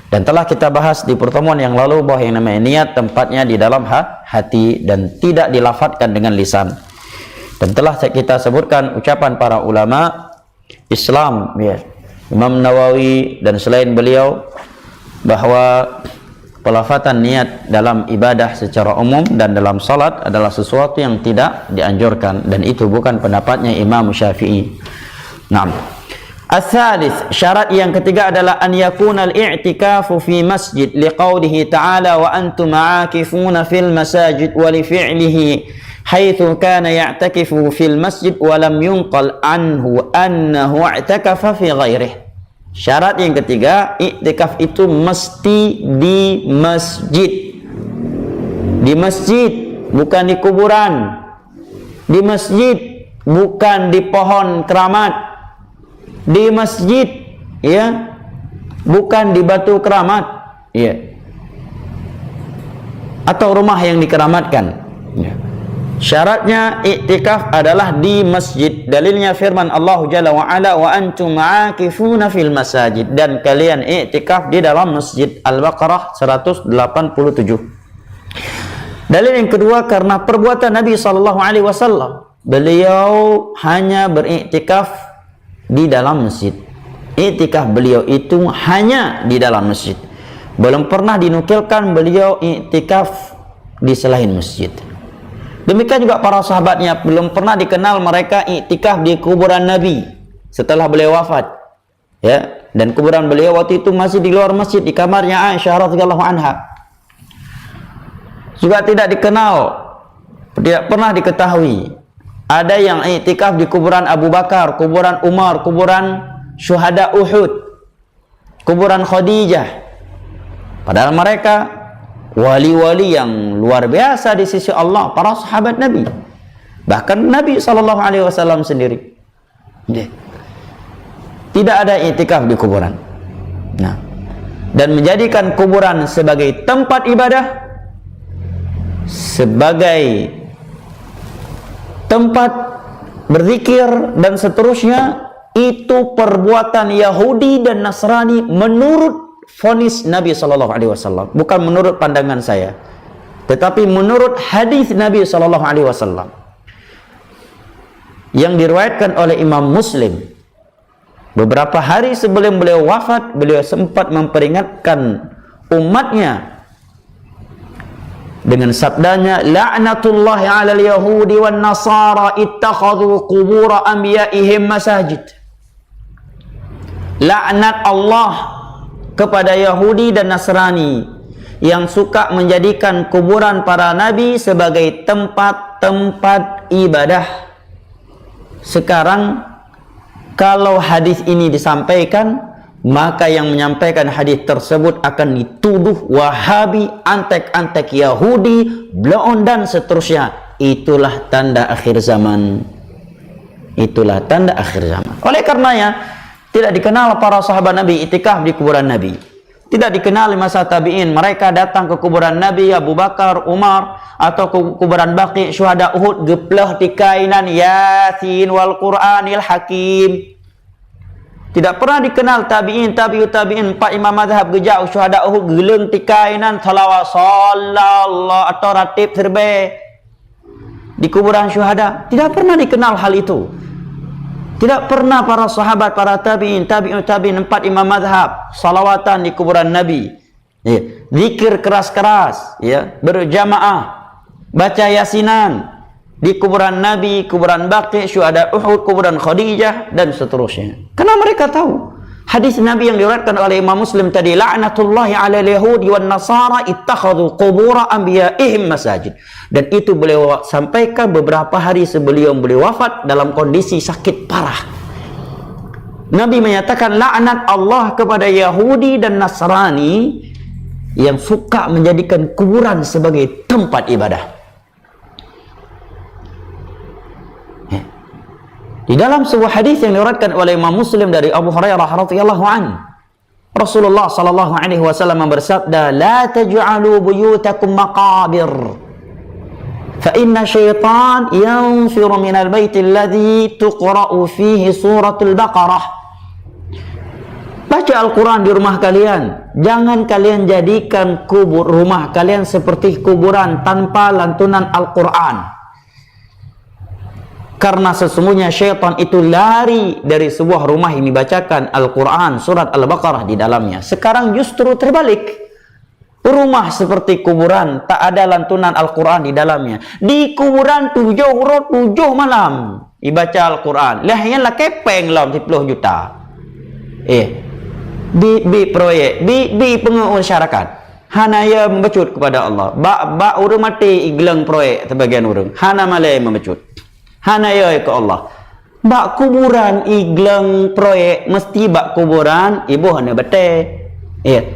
Dan telah kita bahas di pertemuan yang lalu bahwa yang namanya niat tempatnya di dalam hati dan tidak dilafadzkan dengan lisan. Dan telah kita sebutkan ucapan para ulama Islam, ya, Imam Nawawi dan selain beliau, bahwa pelafatan niat dalam ibadah secara umum dan dalam salat adalah sesuatu yang tidak dianjurkan, dan itu bukan pendapatnya Imam Syafi'i. Naam. Al-thalith, syarat yang ketiga adalah an yakuna al-i'tikafu fi masjid liqaulihi ta'ala wa antum aakifuna fil masajid wa li fi'lihi haitsu kana ya'takifu fil masjid wa lam yunqal anhu annahu i'takafa fi ghairihi. Syarat yang ketiga, i'tikaf itu mesti di masjid. Di masjid, bukan di kuburan. Di masjid, bukan di pohon keramat. Di masjid, ya, bukan di batu keramat, ya, atau rumah yang dikeramatkan, ya. Syaratnya i'tikaf adalah di masjid. Dalilnya firman Allah Jalla wa Ala, wa antum aakifuna fil masajid, dan kalian i'tikaf di dalam masjid. Al-Baqarah 187. Dalil yang kedua, karena perbuatan Nabi SAW, beliau hanya beriktikaf di dalam masjid. I'tikaf beliau itu hanya di dalam masjid. Belum pernah dinukilkan beliau i'tikaf di selain masjid. Demikian juga para sahabatnya, belum pernah dikenal mereka i'tikaf di kuburan Nabi setelah beliau wafat. Ya, dan kuburan beliau waktu itu masih di luar masjid, di kamarnya Aisyah radhiyallahu anha. Juga tidak dikenal, tidak pernah diketahui ada yang i'tikaf di kuburan Abu Bakar, kuburan Umar, kuburan syuhada Uhud, kuburan Khadijah. Padahal mereka wali-wali yang luar biasa di sisi Allah, para sahabat Nabi. Bahkan Nabi SAW sendiri tidak ada i'tikaf di kuburan. Nah, dan menjadikan kuburan sebagai tempat ibadah, sebagai tempat berzikir dan seterusnya, itu perbuatan Yahudi dan Nasrani menurut vonis Nabi SAW, bukan menurut pandangan saya, tetapi menurut hadis Nabi SAW yang diriwayatkan oleh Imam Muslim. Beberapa hari sebelum beliau wafat, beliau sempat memperingatkan umatnya dengan sabdanya, la'natullahi 'alal yahudi wan nasara ittakhadhu qubur anbiya'ihim masajid. Laknat Allah kepada Yahudi dan Nasrani yang suka menjadikan kuburan para nabi sebagai tempat-tempat ibadah. Sekarang kalau hadis ini disampaikan, maka yang menyampaikan hadis tersebut akan dituduh Wahabi, antek-antek Yahudi, bloon dan seterusnya. Itulah tanda akhir zaman. Itulah tanda akhir zaman. Oleh karenanya, tidak dikenal para sahabat Nabi itikaf di kuburan Nabi. Tidak dikenal masa tabi'in mereka datang ke kuburan Nabi, Abu Bakar, Umar, atau ke kuburan Baqi, syuhada Uhud, geplah di kainan Yasin wal Qur'anil Hakim. Tidak pernah dikenal tabi'in, tabi'ut tabi'in, 4 imam mazhab gejau syuhada Uhud geleng di kainan salawat sallallahu atau ratib terbaik di kuburan syuhada. Tidak pernah dikenal hal itu. Tidak pernah para sahabat, para tabi'in, tabi'ut tabi'in, 4 imam mazhab salawatan di kuburan Nabi. Ya, zikir keras-keras, ya, berjamaah, baca yasinan di kuburan Nabi, kuburan Baqi, syuhada Uhud, kuburan Khadijah dan seterusnya. Karena mereka tahu hadis Nabi yang diriwayatkan oleh Imam Muslim tadi, la'natullahi 'alal yahudi wan nasara ittakhadhu qubur anbiya'ihim masajid. Dan itu beliau sampaikan beberapa hari sebelum beliau wafat dalam kondisi sakit parah. Nabi menyatakan laknat Allah kepada Yahudi dan Nasrani yang suka menjadikan kuburan sebagai tempat ibadah. Di dalam sebuah hadis yang diriwayatkan oleh Imam Muslim dari Abu Hurairah radhiyallahu anhu, Rasulullah sallallahu alaihi wasallam bersabda, "La taj'alu buyutakum maqabir, fa inna syaitan yanfiru minal baiti alladhi tuqra'u fihi suratul Baqarah." Baca Al-Quran di rumah kalian. Jangan kalian jadikan kubur rumah kalian seperti kuburan tanpa lantunan Al-Quran. Karena sesungguhnya syaitan itu lari dari sebuah rumah yang dibacakan Al-Quran, surat Al-Baqarah di dalamnya. Sekarang justru terbalik. Rumah seperti kuburan, tak ada lantunan Al-Quran di dalamnya. Di kuburan 7 malam dibaca Al-Quran. Lah yang lah kepeng lah 10 juta. Bi proyek, bi pengeun syarakat. Hanaya membecut kepada Allah. Ba urang mati iglang proyek sebagian urang. Hana malai membecut. Hanaya ke Allah. Bak kuburan iglang proyek mesti bak kuburan ibu hana bete.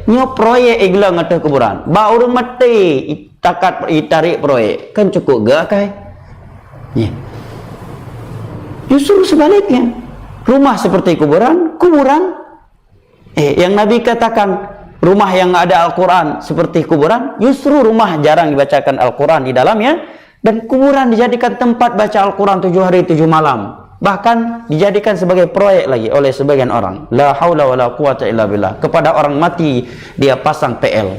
Nyo proyek iglang atau kuburan. Bak urang mati takat tarik proyek kan cukup gak kai? Justru sebaliknya. Rumah seperti kuburan, kuburan. Yang Nabi katakan rumah yang ada Al-Quran seperti kuburan, justru rumah jarang dibacakan Al-Quran di dalamnya. Dan kuburan dijadikan tempat baca Al-Quran 7 hari 7 malam. Bahkan dijadikan sebagai proyek lagi oleh sebagian orang. La haula wa la quwata illa billah. Kepada orang mati dia pasang PL.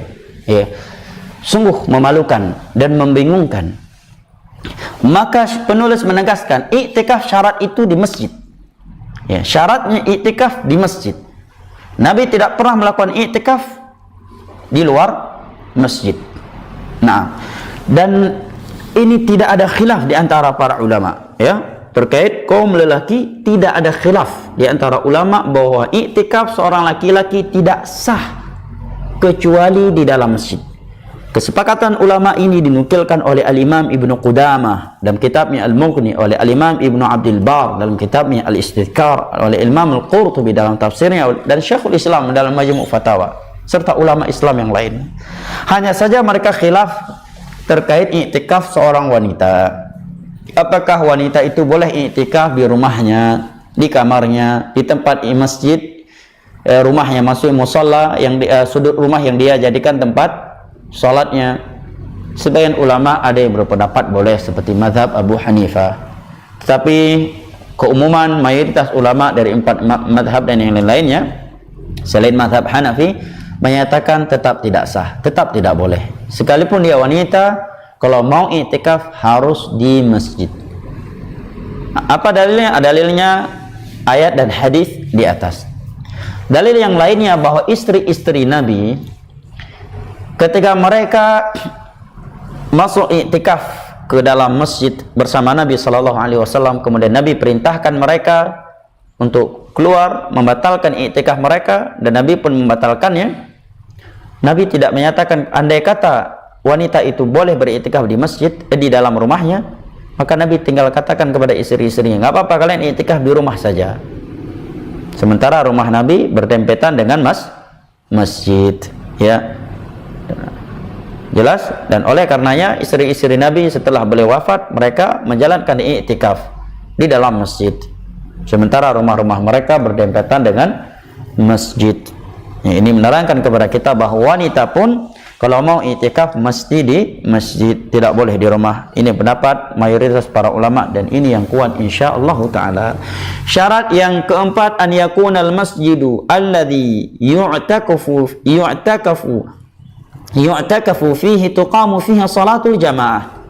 Sungguh memalukan dan membingungkan. Maka penulis menegaskan iktikaf syarat itu di masjid. Syaratnya iktikaf di masjid. Nabi tidak pernah melakukan iktikaf di luar masjid. Nah, dan ini tidak ada khilaf di antara para ulama, terkait kaum lelaki. Tidak ada khilaf di antara ulama bahwa iktikaf seorang laki-laki tidak sah kecuali di dalam masjid. Kesepakatan ulama ini dinukilkan oleh Al-Imam Ibnu Qudamah dalam kitabnya Al-Mughni, oleh Al-Imam Ibnu Abdul Bar dalam kitabnya Al-Istidhkar, oleh Imam Al-Qurtubi dalam tafsirnya, dan Syekhul Islam dalam Majmu' Fatawa, serta ulama Islam yang lain. Hanya saja mereka khilaf terkait iktikaf seorang wanita. Apakah wanita itu boleh iktikaf di rumahnya, di kamarnya, di tempat masjid, rumahnya masuk musalla yang sudut rumah yang dia jadikan tempat salatnya. Sebagian ulama ada yang berpendapat boleh seperti mazhab Abu Hanifah. Tetapi keumuman mayoritas ulama dari 4 mazhab dan yang lain-lainnya selain mazhab Hanafi menyatakan tetap tidak sah, tetap tidak boleh. Sekalipun dia wanita, kalau mau iktikaf harus di masjid. Apa dalilnya? Dalilnya ayat dan hadis di atas. Dalil yang lainnya bahwa istri-istri Nabi ketika mereka masuk iktikaf ke dalam masjid bersama Nabi sallallahu alaihi wasallam, kemudian Nabi perintahkan mereka untuk keluar membatalkan iktikaf mereka, dan Nabi pun membatalkannya. Nabi tidak menyatakan, andai kata wanita itu boleh beriktikaf di masjid, di dalam rumahnya, maka Nabi tinggal katakan kepada istri-istrinya, nggak apa-apa, kalian iktikaf di rumah saja. Sementara rumah Nabi berdempetan dengan masjid, ya. Jelas? Dan oleh karenanya istri-istri Nabi setelah beliau wafat, mereka menjalankan iktikaf di dalam masjid. Sementara rumah-rumah mereka berdempetan dengan masjid. Ya, ini menerangkan kepada kita bahwa wanita pun kalau mau iktikaf mesti di masjid, tidak boleh di rumah. Ini pendapat mayoritas para ulama dan ini yang kuat insyaallah taala. Syarat yang keempat, an yakunal masjidu alladhi yu'takafu fihi tuqamu fiha salatul jamaah.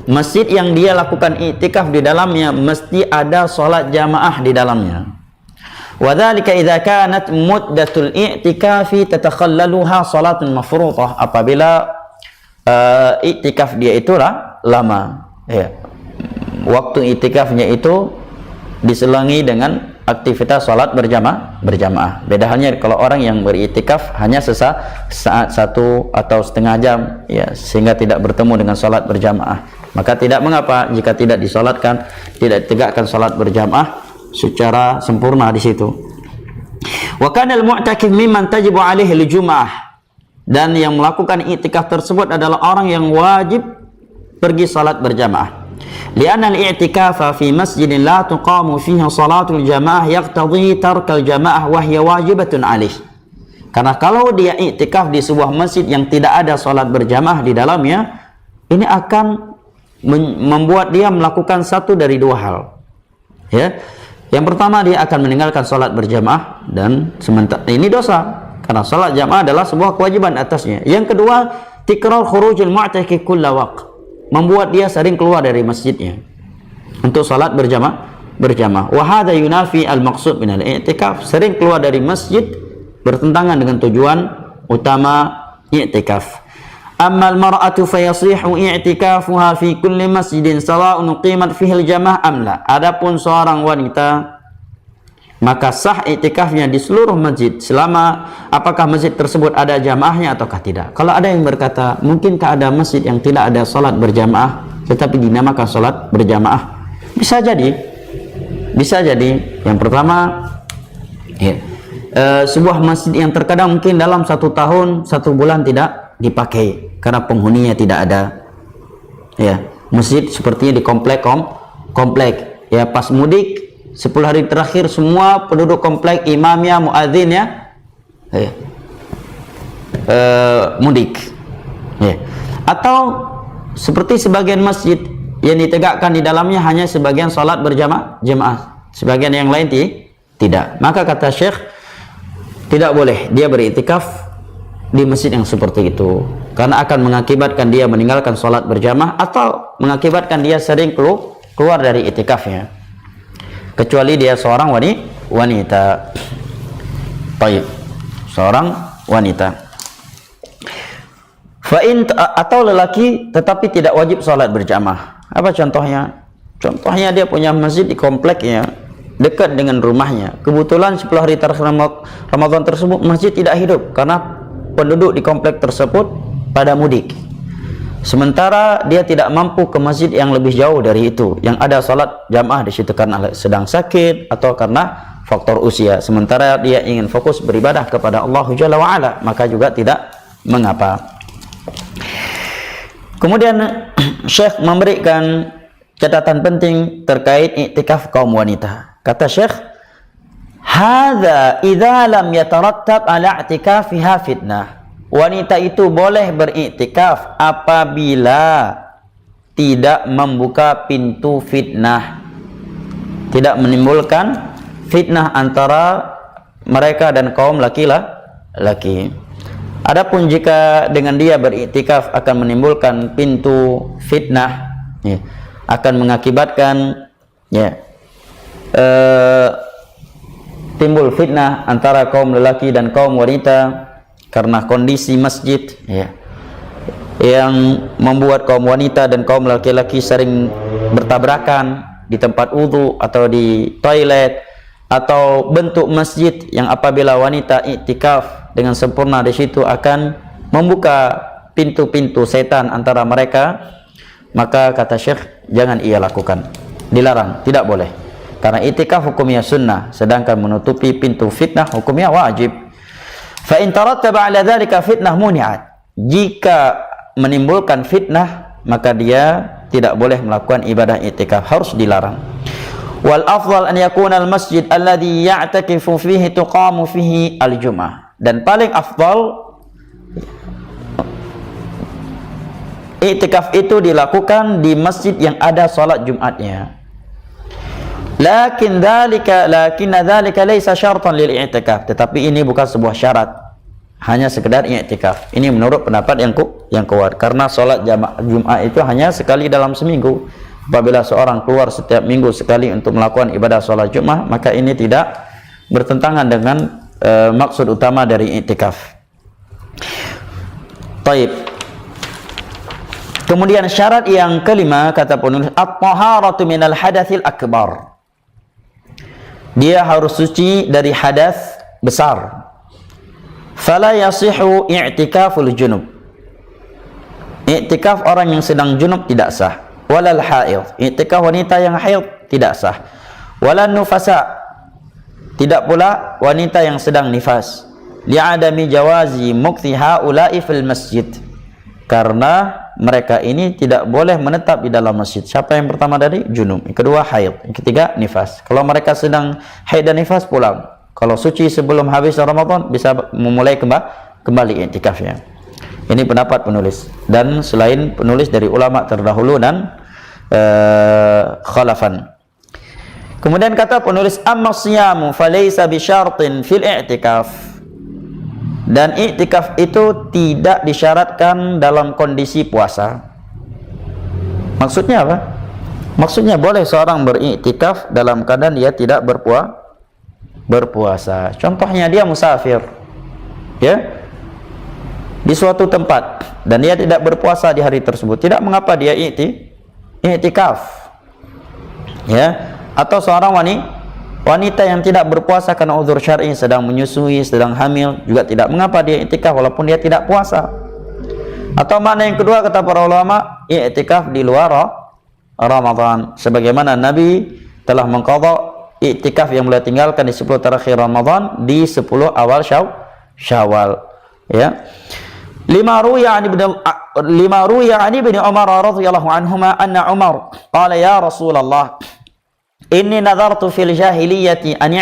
Masjid yang dia lakukan iktikaf di dalamnya mesti ada salat jamaah di dalamnya. Wadzalika idza kanat muddatul i'tikafi tatakhallaluha salatun mafruḍah, apabila iktikaf dia itulah lama, ya. Waktu iktikafnya itu diselingi dengan aktivitas salat berjamaah. Beda halnya kalau orang yang beriktikaf hanya saat 1 atau setengah jam, ya, sehingga tidak bertemu dengan salat berjamaah, maka tidak mengapa jika tidak disolatkan, tidak ditegakkan salat berjamaah secara sempurna di situ. Wa kana al-mu'takif mimman tajibu alaihi al-jum'ah, dan yang melakukan iktikaf tersebut adalah orang yang wajib pergi salat berjamaah. Lianna al-i'tikafa fi masjidin la tuqamu fiha salatul jamaah yaqtadhi tarkal jamaah wa hiya wajibatun alaihi. Karena kalau dia iktikaf di sebuah masjid yang tidak ada salat berjamaah di dalamnya, ini akan membuat dia melakukan satu dari dua hal, ya. Yang pertama, dia akan meninggalkan salat berjamaah, dan sementara ini dosa karena salat jamaah adalah sebuah kewajiban atasnya. Yang kedua, tikrar khurujul mu'takif kulla waqt, membuat dia sering keluar dari masjidnya untuk salat berjamaah. Wa hadha yunafi al-maqsud min al-i'tikaf, sering keluar dari masjid bertentangan dengan tujuan utama i'tikaf. Amma al-mar'atu fayasihu i'tikafuha fi kulli masjidin sawa'un qimat fihi al-jamaah am la. Adapun seorang wanita, maka sah i'tikafnya di seluruh masjid selama apakah masjid tersebut ada jamaahnya ataukah tidak. Kalau ada yang berkata, mungkinkah ada masjid yang tidak ada salat berjamaah tetapi dinamakan salat berjamaah? Bisa jadi. Bisa jadi. Yang pertama, ya, sebuah masjid yang terkadang mungkin dalam 1 tahun 1 bulan tidak dipakai karena penghuninya tidak ada, ya. Masjid sepertinya di komplek, ya, pas mudik 10 hari terakhir semua penduduk komplek, imamnya, muadzinnya, ya, mudik, ya. Atau seperti sebagian masjid yang ditegakkan di dalamnya hanya sebagian salat berjamaah, sebagian yang lain tidak. Maka kata Syekh, tidak boleh dia beriktikaf di masjid yang seperti itu, karena akan mengakibatkan dia meninggalkan salat berjamaah atau mengakibatkan dia sering keluar dari iktikafnya, kecuali dia seorang wanita. Baik, seorang wanita. Atau lelaki tetapi tidak wajib salat berjamaah. Apa contohnya? Contohnya dia punya masjid di kompleknya dekat dengan rumahnya. Kebetulan 10 hari terakhir Ramadan tersebut masjid tidak hidup karena penduduk di komplek tersebut pada mudik. Sementara dia tidak mampu ke masjid yang lebih jauh dari itu, yang ada salat jamaah di situ karena sedang sakit atau karena faktor usia. Sementara dia ingin fokus beribadah kepada Allah Jalla wa Ala, maka juga tidak mengapa. Kemudian Syekh memberikan catatan penting terkait iktikaf kaum wanita. Kata Syekh, hadza idza lam yatarattab ala i'tikafiha fitnah. Wanita itu boleh beriktikaf apabila tidak membuka pintu fitnah, tidak menimbulkan fitnah antara mereka dan kaum laki-laki. Adapun jika dengan dia beriktikaf akan menimbulkan pintu fitnah, ya, akan mengakibatkan, ya, timbul fitnah antara kaum lelaki dan kaum wanita karena kondisi masjid, ya, yang membuat kaum wanita dan kaum laki-laki sering bertabrakan di tempat wudu atau di toilet, atau bentuk masjid yang apabila wanita iktikaf dengan sempurna di situ akan membuka pintu-pintu setan antara mereka, maka kata Syekh jangan ia lakukan, dilarang, tidak boleh. Karena iktikaf hukumnya sunnah, sedangkan menutupi pintu fitnah hukumnya wajib. Fa in tarattaba 'ala dzalika fitnah muni'at. Jika menimbulkan fitnah, maka dia tidak boleh melakukan ibadah iktikaf, harus dilarang. Wal afdal an yakuna al masjid alladhi ya'takifu fihi tuqamu fihi al jum'ah. Dan paling afdal iktikaf itu dilakukan di masjid yang ada salat Jumatnya. Lakin dzalika laisa syartan lil i'tikaf. Tetapi ini bukan sebuah syarat, hanya sekedar i'tikaf. Ini menurut pendapat yang kuat, karena salat Jumat itu hanya sekali dalam seminggu. Apabila seorang keluar setiap minggu sekali untuk melakukan ibadah salat Jumat, maka ini tidak bertentangan dengan maksud utama dari i'tikaf. Taib. Kemudian syarat yang kelima, kata penulis, at-taharatu minal hadatsil akbar. Dia harus suci dari hadas besar. Fala yasihu i'tikaful junub. I'tikaf orang yang sedang junub tidak sah. Walal haid. I'tikaf wanita yang haid tidak sah. Walal nufasa. Tidak pula wanita yang sedang nifas. Li'adami jawazi mukthi haula'i fil masjid. Karena mereka ini tidak boleh menetap di dalam masjid. Siapa yang pertama tadi? Junub. Yang kedua haid. Yang ketiga nifas. Kalau mereka sedang haid dan nifas, pulang. Kalau suci sebelum habis Ramadan, bisa memulai kembali i'tikafnya. Ini pendapat penulis. Dan selain penulis dari ulama terdahulu dan khalafan. Kemudian kata penulis, amma siyamu falaysa bisyartin fil i'tikaf. Dan i'tikaf itu tidak disyaratkan dalam kondisi puasa. Maksudnya apa? Maksudnya boleh seorang beriktikaf dalam keadaan dia tidak berpuasa. Contohnya dia musafir, ya, di suatu tempat dan dia tidak berpuasa di hari tersebut. Tidak mengapa dia i'tikaf, ya. Atau seorang wanita yang tidak berpuasa karena uzur syar'i, sedang menyusui, sedang hamil, juga tidak mengapa dia i'tikaf walaupun dia tidak puasa. Atau mana yang kedua, kata para ulama, i'tikaf di luar Ramadan, sebagaimana Nabi telah mengqadha i'tikaf yang beliau tinggalkan di 10 terakhir Ramadan di 10 awal Syawal, ya. Lima ruya an ibni Umar radhiyallahu anhuma anna Umar qala ya Rasulullah inni nadartu fil jahiliyati an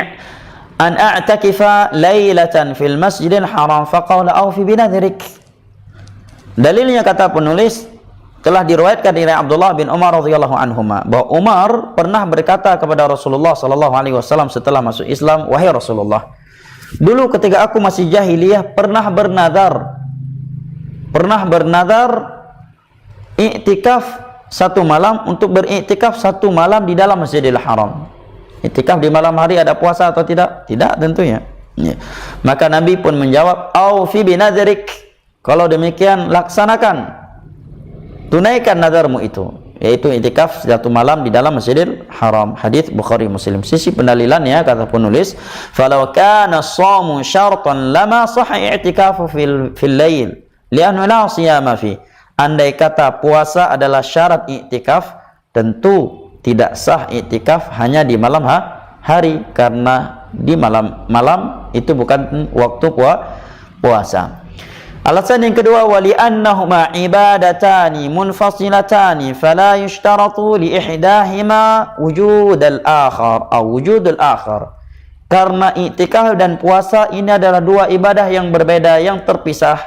a'takifa laylatan fil masjidil haram faqala awfi binadhrik. Dalilnya, kata penulis, telah diriwayatkan dari Abdullah bin Umar radhiyallahu anhuma bahwa Umar pernah berkata kepada Rasulullah sallallahu alaihi wasallam setelah masuk Islam, wahai Rasulullah, dulu ketika aku masih jahiliyah pernah bernadar i'tikaf satu malam, untuk beriktikaf satu malam di dalam Masjidil Haram. Iktikaf di malam hari ada puasa atau tidak? Tidak tentunya. Ya. Maka Nabi pun menjawab, "Aufi binadrik." Kalau demikian laksanakan, tunaikan nadarmu itu, yaitu iktikaf satu malam di dalam Masjidil Haram. Hadis Bukhari Muslim. Sisi pendalilannya, kata penulis, "Falau kana shamu syartan lama sahha i'tikafu fil lail, li'annahu la siyama fi." Andai kata puasa adalah syarat i'tikaf, tentu tidak sah i'tikaf hanya di malam hari, karena di malam itu bukan waktu puasa. Alasan yang kedua, wali annahuma ibadatani munfasilatani fala yushtaratu li ihdahima wujudul akhar atau wujudul akhar. Karena i'tikaf dan puasa ini adalah dua ibadah yang berbeda, yang terpisah,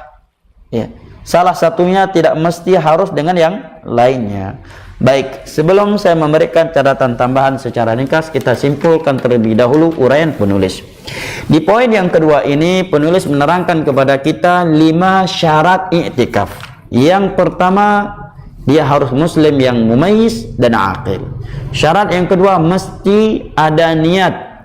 ya. Salah satunya tidak mesti harus dengan yang lainnya. Baik, sebelum saya memberikan catatan tambahan secara ringkas, kita simpulkan terlebih dahulu uraian penulis. Di poin yang kedua ini, penulis menerangkan kepada kita 5 syarat i'tikaf. Yang pertama, dia harus muslim yang mumayyiz dan aqil. Syarat yang kedua, mesti ada niat.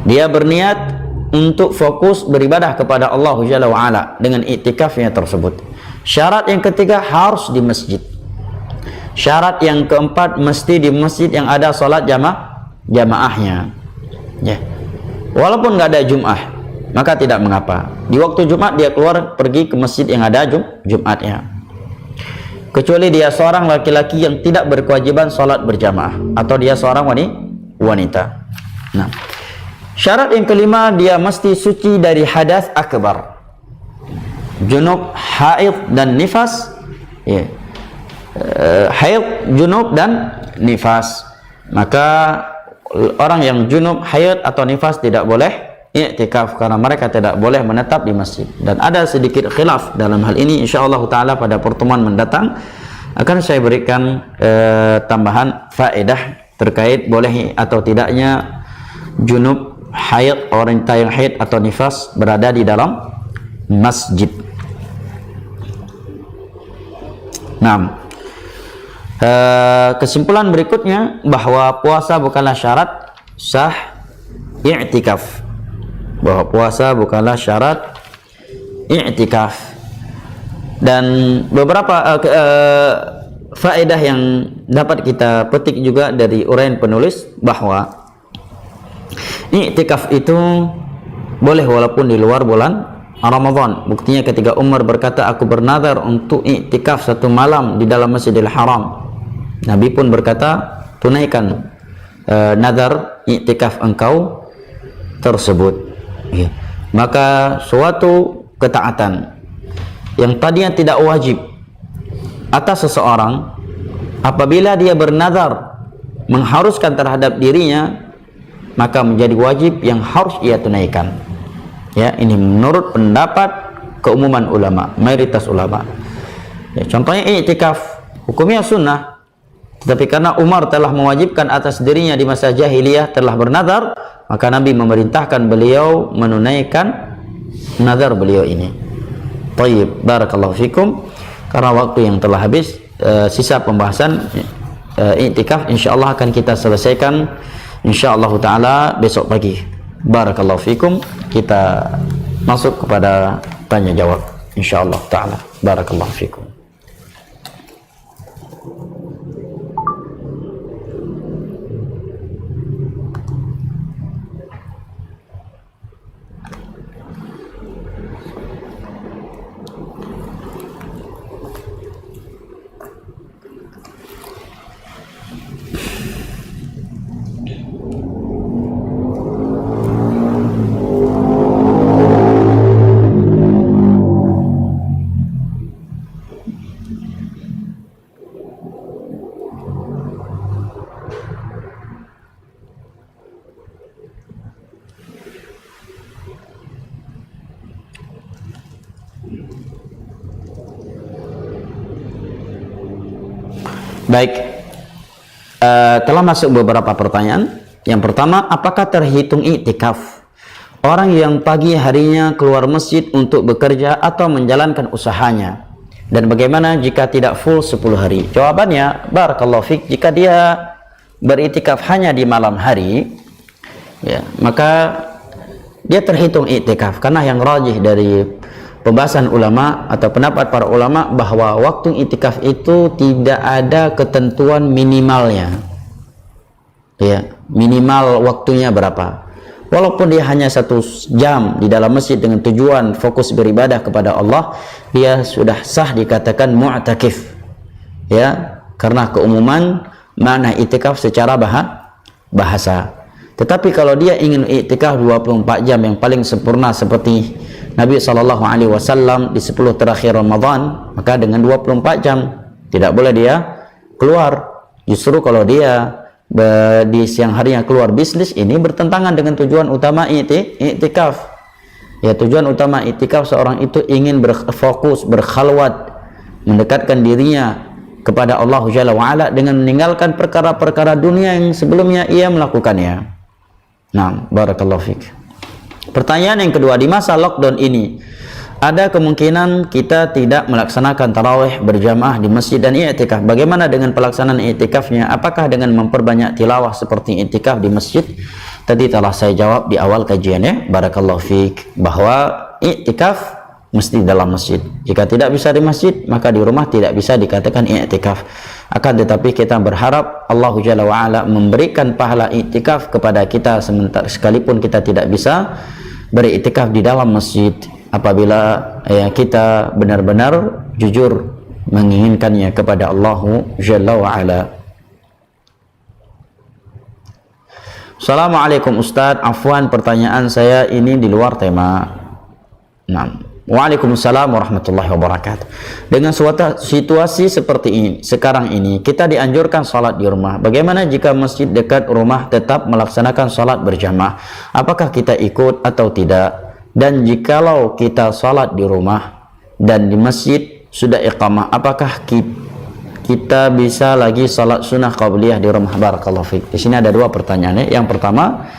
Dia berniat untuk fokus beribadah kepada Allah Jalla wa'ala dengan i'tikafnya tersebut. Syarat yang ketiga harus di masjid. Syarat yang keempat mesti di masjid yang ada salat jamaahnya. Ya. Walaupun nggak ada Jum'ah, maka tidak mengapa. Di waktu Jumat dia keluar pergi ke masjid yang ada Jumatnya. Kecuali dia seorang laki-laki yang tidak berkewajiban salat berjamaah atau dia seorang wanita. Nah, syarat yang kelima dia mesti suci dari hadas akbar. Junub, haid dan nifas. Ya. Haid, junub dan nifas. Maka orang yang junub, haid atau nifas tidak boleh i'tikaf karena mereka tidak boleh menetap di masjid. Dan ada sedikit khilaf dalam hal ini, insyaallah taala pada pertemuan mendatang akan saya berikan tambahan faedah terkait boleh atau tidaknya junub, haid, orang yang haid atau nifas berada di dalam masjid. Nah, kesimpulan berikutnya bahwa puasa bukanlah syarat sah i'tikaf. Bahwa puasa bukanlah syarat i'tikaf. Dan beberapa faedah yang dapat kita petik juga dari uraian penulis bahwa i'tikaf itu boleh walaupun di luar bulan Ramadan. Buktinya ketika Umar berkata, aku bernazar untuk i'tikaf 1 malam di dalam Masjidil Haram, Nabi pun berkata, tunaikan nazar i'tikaf engkau tersebut. Ya. Maka suatu ketaatan yang tadinya tidak wajib atas seseorang, apabila dia bernazar mengharuskan terhadap dirinya, maka menjadi wajib yang harus ia tunaikan. Ya, ini menurut pendapat keumuman ulama, mayoritas ulama. Ya, contohnya i'tikaf, hukumnya sunnah, tetapi karena Umar telah mewajibkan atas dirinya di masa jahiliyah telah bernazar, maka Nabi memerintahkan beliau menunaikan nazar beliau ini. Tayyib, barakallahu fikum. Karena waktu yang telah habis, sisa pembahasan i'tikaf insyaallah akan kita selesaikan insyaallah taala besok pagi. Barakallahu fikum. Kita masuk kepada tanya jawab insyaallah taala. Barakallahu fikum. Baik, telah masuk beberapa pertanyaan. Yang pertama, apakah terhitung i'tikaf orang yang pagi harinya keluar masjid untuk bekerja atau menjalankan usahanya? Dan bagaimana jika tidak full 10 hari? Jawabannya, barakallahu fik, jika dia beriktikaf hanya di malam hari, ya, maka dia terhitung i'tikaf. Karena yang rajih dari pembahasan ulama atau pendapat para ulama bahwa waktu i'tikaf itu tidak ada ketentuan minimalnya. Ya, minimal waktunya berapa. Walaupun dia hanya 1 jam di dalam masjid dengan tujuan fokus beribadah kepada Allah, dia sudah sah dikatakan mu'takif. Ya, karena keumuman makna i'tikaf secara bahasa. Tetapi kalau dia ingin i'tikaf 24 jam yang paling sempurna seperti Nabi SAW di 10 terakhir Ramadan, maka dengan 24 jam tidak boleh dia keluar. Justru kalau dia di siang harinya keluar bisnis, ini bertentangan dengan tujuan utama i'tikaf. Ya, tujuan utama i'tikaf seorang itu ingin berfokus, berkhalwat, mendekatkan dirinya kepada Allah Jalla wa'ala dengan meninggalkan perkara-perkara dunia yang sebelumnya ia melakukannya. Nah, barakallahu fiik. Pertanyaan yang kedua, di masa lockdown ini ada kemungkinan kita tidak melaksanakan tarawih berjamaah di masjid dan i'tikaf. Bagaimana dengan pelaksanaan i'tikafnya? Apakah dengan memperbanyak tilawah seperti i'tikaf di masjid? Tadi telah saya jawab di awal kajiannya, barakallahu fiik, bahwa i'tikaf mesti dalam masjid. Jika tidak bisa di masjid, maka di rumah tidak bisa dikatakan i'tikaf. Akan tetapi kita berharap Allah Jalla wa'ala memberikan pahala i'tikaf kepada kita sementara sekalipun kita tidak bisa beriktikaf di dalam masjid, apabila kita benar-benar jujur menginginkannya kepada Allah Jalla wa'ala. Assalamualaikum Ustaz, afwan pertanyaan saya ini di luar tema. Nah, Waalaikumsalam warahmatullahi wabarakatuh. Dengan suatu situasi seperti ini sekarang ini, kita dianjurkan sholat di rumah. Bagaimana jika masjid dekat rumah tetap melaksanakan sholat berjamaah? Apakah kita ikut atau tidak? Dan jikalau kita sholat di rumah dan di masjid sudah iqamah, apakah kita bisa lagi sholat sunnah qabliyah di rumah? Barakallahu fiik. Di sini ada dua pertanyaannya. Yang pertama,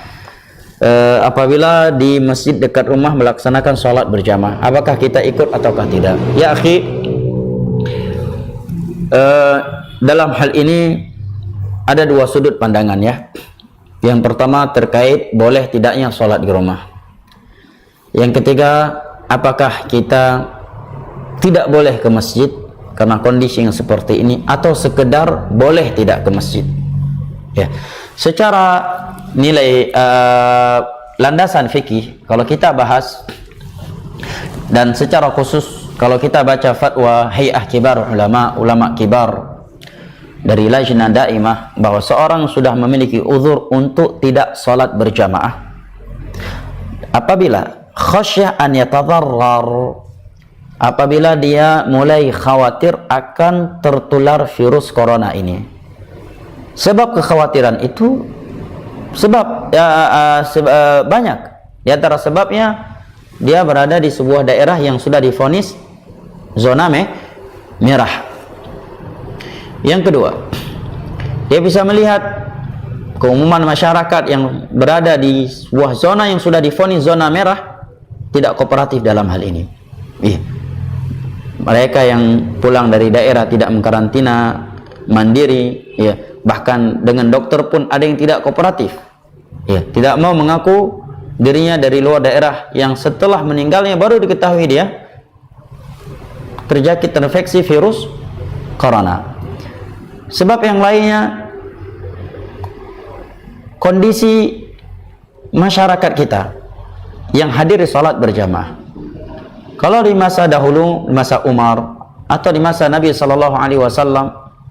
apabila di masjid dekat rumah melaksanakan sholat berjamaah, apakah kita ikut ataukah tidak? Ya akhi, dalam hal ini ada dua sudut pandangan ya. Yang pertama terkait boleh tidaknya sholat di rumah. Yang ketiga, apakah kita tidak boleh ke masjid karena kondisi yang seperti ini, atau sekedar boleh tidak ke masjid. Ya, secara nilai landasan fikih, kalau kita bahas, dan secara khusus kalau kita baca fatwa Hay'ah Kibar ulama kibar dari Lajnah Daimah, bahwa seorang sudah memiliki uzur untuk tidak salat berjamaah apabila khasyah an yatadarrar, apabila dia mulai khawatir akan tertular virus corona ini. Sebab kekhawatiran itu banyak. Di antara sebabnya, dia berada di sebuah daerah yang sudah divonis zona merah. Yang kedua, dia bisa melihat keumuman masyarakat yang berada di sebuah zona yang sudah divonis zona merah tidak kooperatif dalam hal ini. Mereka yang pulang dari daerah tidak mengkarantina mandiri, bahkan dengan dokter pun ada yang tidak kooperatif. Tidak mau mengaku dirinya dari luar daerah, yang setelah meninggalnya baru diketahui dia terjangkit terinfeksi virus corona. Sebab yang lainnya, kondisi masyarakat kita yang hadir di salat berjamaah. Kalau di masa dahulu, di masa Umar atau di masa Nabi SAW,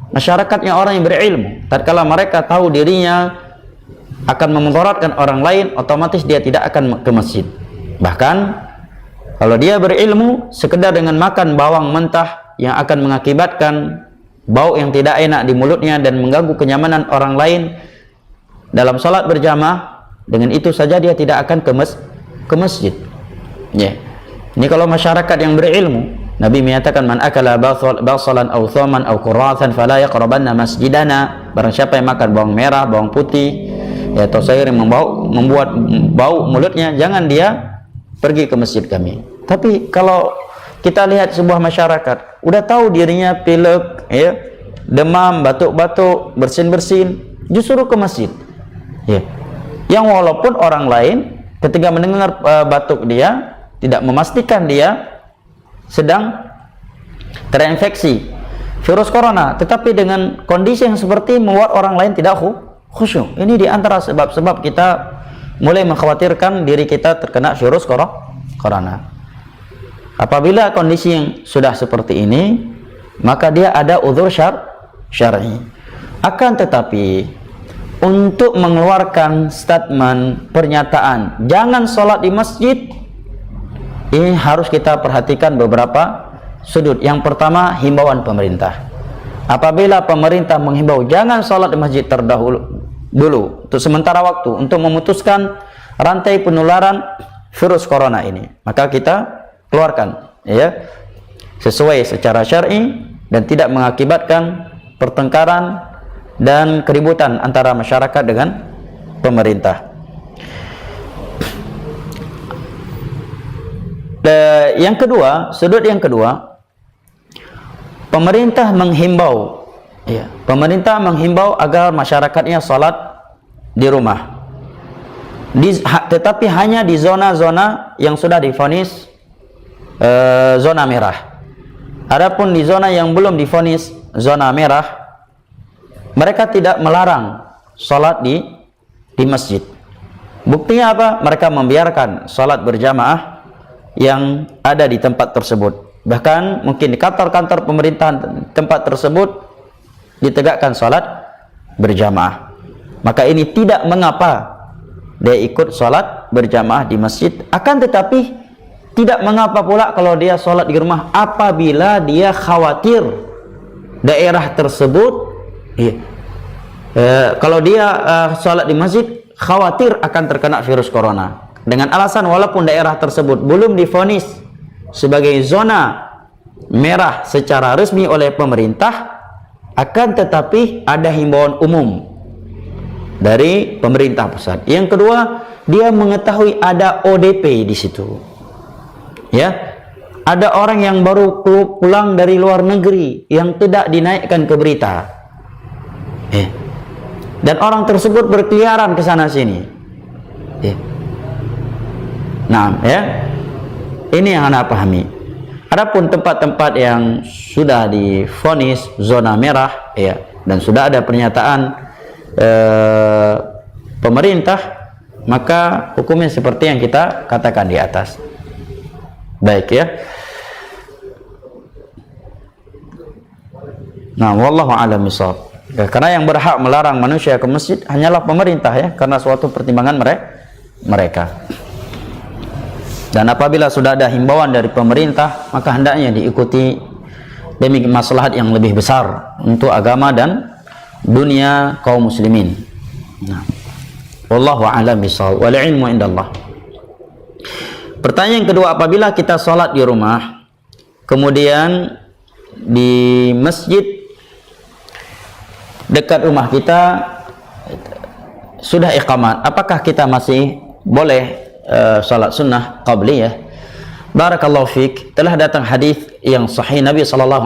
masyarakatnya orang yang berilmu. Tatkala mereka tahu dirinya akan memudaratkan orang lain, otomatis dia tidak akan ke masjid. Bahkan kalau dia berilmu, sekedar dengan makan bawang mentah yang akan mengakibatkan bau yang tidak enak di mulutnya dan mengganggu kenyamanan orang lain dalam salat berjamaah, dengan itu saja dia tidak akan ke masjid. Ini kalau masyarakat yang berilmu. Nabi menyatakan, man akala basalan aw thaman aw qurathan fala yaqrabanna masjidana. Barang siapa yang makan bawang merah, bawang putih, atau sayur yang membuat bau mulutnya, jangan dia pergi ke masjid kami. Tapi kalau kita lihat sebuah masyarakat udah tahu dirinya pilek, demam, batuk-batuk, bersin-bersin, justru ke masjid. Yang walaupun orang lain ketika mendengar batuk dia tidak memastikan dia sedang terinfeksi virus corona, tetapi dengan kondisi yang seperti membuat orang lain tidak khusyuk. Ini di antara sebab-sebab kita mulai mengkhawatirkan diri kita terkena virus corona. Apabila kondisi yang sudah seperti ini, maka dia ada uzur syar'i. Akan tetapi untuk mengeluarkan statement, pernyataan jangan sholat di masjid, ini harus kita perhatikan beberapa sudut. Yang pertama, himbauan pemerintah. Apabila pemerintah menghimbau jangan sholat di masjid dulu untuk sementara waktu, untuk memutuskan rantai penularan virus corona ini, maka kita keluarkan sesuai secara syar'i dan tidak mengakibatkan pertengkaran dan keributan antara masyarakat dengan pemerintah. Yang kedua, sudut yang kedua, pemerintah menghimbau agar masyarakatnya salat di rumah, tetapi hanya di zona-zona yang sudah divonis zona merah. Adapun di zona yang belum divonis zona merah, mereka tidak melarang salat di masjid. Buktinya apa? Mereka membiarkan salat berjamaah yang ada di tempat tersebut. Bahkan mungkin di kantor-kantor pemerintahan tempat tersebut ditegakkan salat berjamaah. Maka ini tidak mengapa dia ikut salat berjamaah di masjid. Akan tetapi tidak mengapa pula kalau dia salat di rumah apabila dia khawatir daerah tersebut kalau dia salat di masjid khawatir akan terkena virus corona, dengan alasan walaupun daerah tersebut belum divonis sebagai zona merah secara resmi oleh pemerintah, akan tetapi ada himbauan umum dari pemerintah pusat. Yang kedua, dia mengetahui ada ODP di situ. Ya, ada orang yang baru pulang dari luar negeri yang tidak dinaikkan ke berita. Dan orang tersebut berkeliaran ke sana sini. Nah, ya. Ini yang Anda pahami. Adapun tempat-tempat yang sudah divonis zona merah, ya, dan sudah ada pernyataan pemerintah, maka hukumnya seperti yang kita katakan di atas. Baik, ya. Nah, wallahu a'lam bishawab. Karena yang berhak melarang manusia ke masjid hanyalah pemerintah, ya, karena suatu pertimbangan mereka. Dan apabila sudah ada himbauan dari pemerintah, maka hendaknya diikuti demi maslahat yang lebih besar untuk agama dan dunia kaum muslimin. Nah, wallahu a'lam bishawab. Wal ilmu indallah. Pertanyaan kedua, apabila kita salat di rumah, kemudian di masjid dekat rumah kita sudah iqamat, apakah kita masih boleh salat sunnah qabliyah? Barakallahu fik. Telah datang hadis yang sahih, Nabi SAW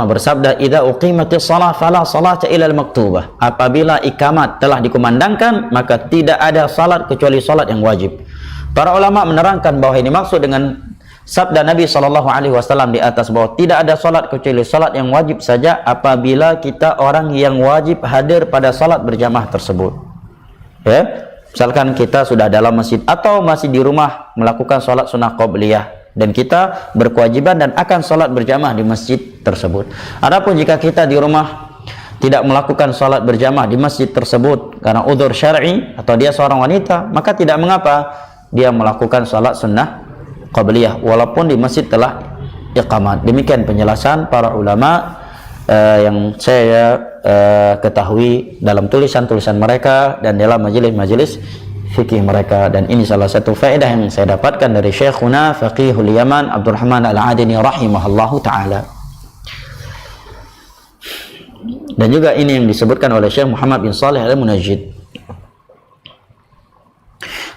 bersabda, "Idza uqimatis shalah fala salata illa al-maktubah." Apabila iqamat telah dikumandangkan, maka tidak ada salat kecuali salat yang wajib. Para ulama menerangkan bahwa ini maksud dengan sabda Nabi SAW di atas, bahwa tidak ada salat kecuali salat yang wajib saja apabila kita orang yang wajib hadir pada salat berjamaah tersebut. Ya, misalkan kita sudah dalam masjid atau masih di rumah melakukan salat sunnah qabliyah dan kita berkewajiban dan akan salat berjamaah di masjid tersebut. Adapun jika kita di rumah tidak melakukan salat berjamaah di masjid tersebut karena udzur syar'i atau dia seorang wanita, maka tidak mengapa dia melakukan salat sunnah qabliyah walaupun di masjid telah iqamat. Demikian penjelasan para ulama yang saya ketahui dalam tulisan-tulisan mereka dan dalam majelis-majelis fikih mereka. Dan ini salah satu faedah yang saya dapatkan dari Syekhuna Faqihul Yaman Abdurrahman Al-Adini rahimahullahu ta'ala. Dan juga ini yang disebutkan oleh Syekh Muhammad bin Salih Al-Munajjid.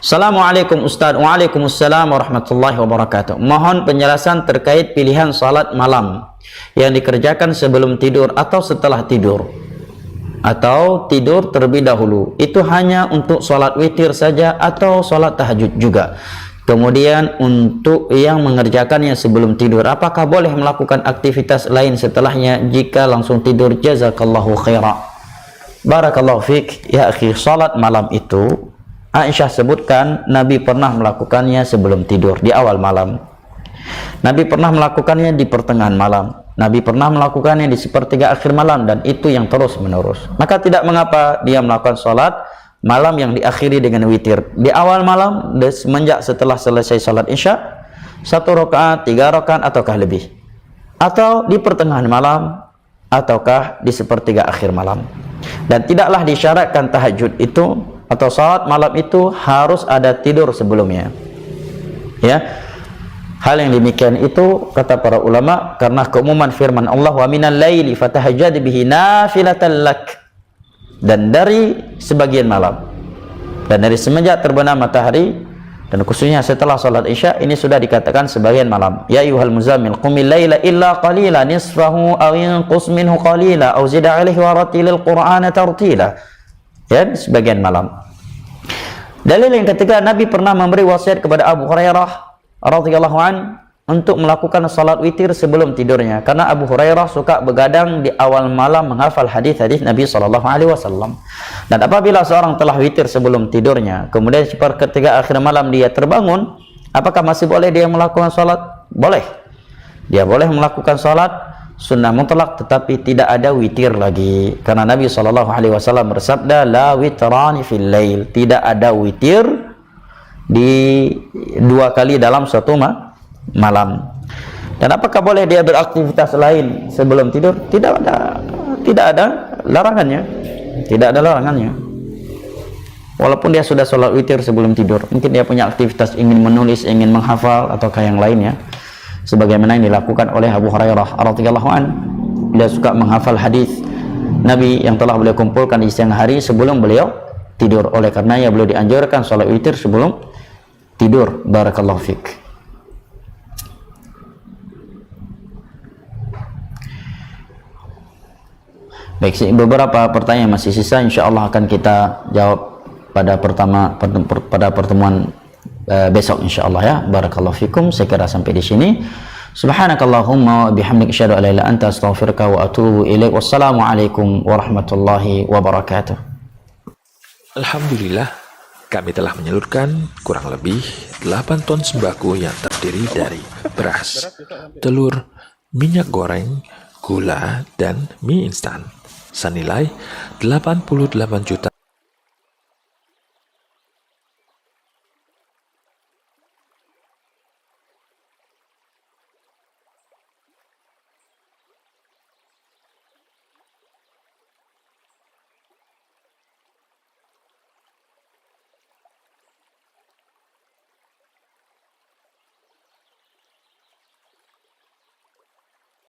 Assalamualaikum Ustaz. Waalaikumsalam warahmatullahi wabarakatuh. Mohon penjelasan terkait pilihan salat malam yang dikerjakan sebelum tidur atau setelah tidur, atau tidur terlebih dahulu. Itu hanya untuk salat witir saja atau salat tahajud juga? Kemudian untuk yang mengerjakannya sebelum tidur, apakah boleh melakukan aktivitas lain setelahnya jika langsung tidur? Jazakallahu khaira. Barakallahu fik. Ya akhi, salat malam itu Aisyah sebutkan Nabi pernah melakukannya sebelum tidur, di awal malam. Nabi pernah melakukannya di pertengahan malam. Nabi pernah melakukannya di sepertiga akhir malam, dan itu yang terus menerus. Maka tidak mengapa dia melakukan salat malam yang diakhiri dengan witir di awal malam, semenjak setelah selesai salat isya, 1 rakaat, 3 rakaat ataukah lebih, atau di pertengahan malam ataukah di sepertiga akhir malam. Dan tidaklah disyaratkan tahajud itu atau salat malam itu harus ada tidur sebelumnya, ya. Hal yang demikian itu kata para ulama karena keumuman firman Allah, wa minal laili fatahajjad bihi nafilatan lak, dan dari sebagian malam, dan dari semenjak terbenam matahari, dan khususnya setelah salat isya, ini sudah dikatakan sebagian malam. Ya ayyuhal muzammil qumil laila illa qalila nisfahu aw inqus minhu qalila aw zid 'alaihi wa rattilil qur'ana tartila. Ya, sebagian malam. Dalil yang ketiga, Nabi pernah memberi wasiat kepada Abu Hurairah radhiyallahu an untuk melakukan salat witir sebelum tidurnya, karena Abu Hurairah suka begadang di awal malam menghafal hadis-hadis Nabi SAW. Dan apabila seorang telah witir sebelum tidurnya, kemudian sepertiga akhir malam dia terbangun, apakah masih boleh dia melakukan salat? Boleh. Dia boleh melakukan salat sunnah mutlak, tetapi tidak ada witir lagi, karena Nabi SAW bersabda, la witrani fil lail, tidak ada witir di 2 kali dalam satu malam. Dan apakah boleh dia beraktivitas lain sebelum tidur? Tidak ada larangannya. Tidak ada larangannya. Walaupun dia sudah sholat witir sebelum tidur, mungkin dia punya aktivitas, ingin menulis, ingin menghafal, ataukah yang lainnya, sebagaimana yang dilakukan oleh Abu Hurairah radhiyallahu an. Dia suka menghafal hadis Nabi yang telah beliau kumpulkan di siang hari sebelum beliau tidur. Oleh karenanya beliau dianjurkan sholat witir sebelum tidur. Barakallahu fik. Baik, beberapa pertanyaan masih sisa, insyaallah akan kita jawab pada pertemuan besok insyaallah ya. Barakallahu fikum. Saya kira sampai di sini. Subhanakallahumma wa bihamdika asyhadu an la ilaha illa anta astaghfiruka wa atubu ilaik. Wassalamualaikum warahmatullahi wabarakatuh. Alhamdulillah, kami telah menyalurkan kurang lebih 8 ton sembako yang terdiri dari beras, telur, minyak goreng, gula, dan mie instan senilai 88 juta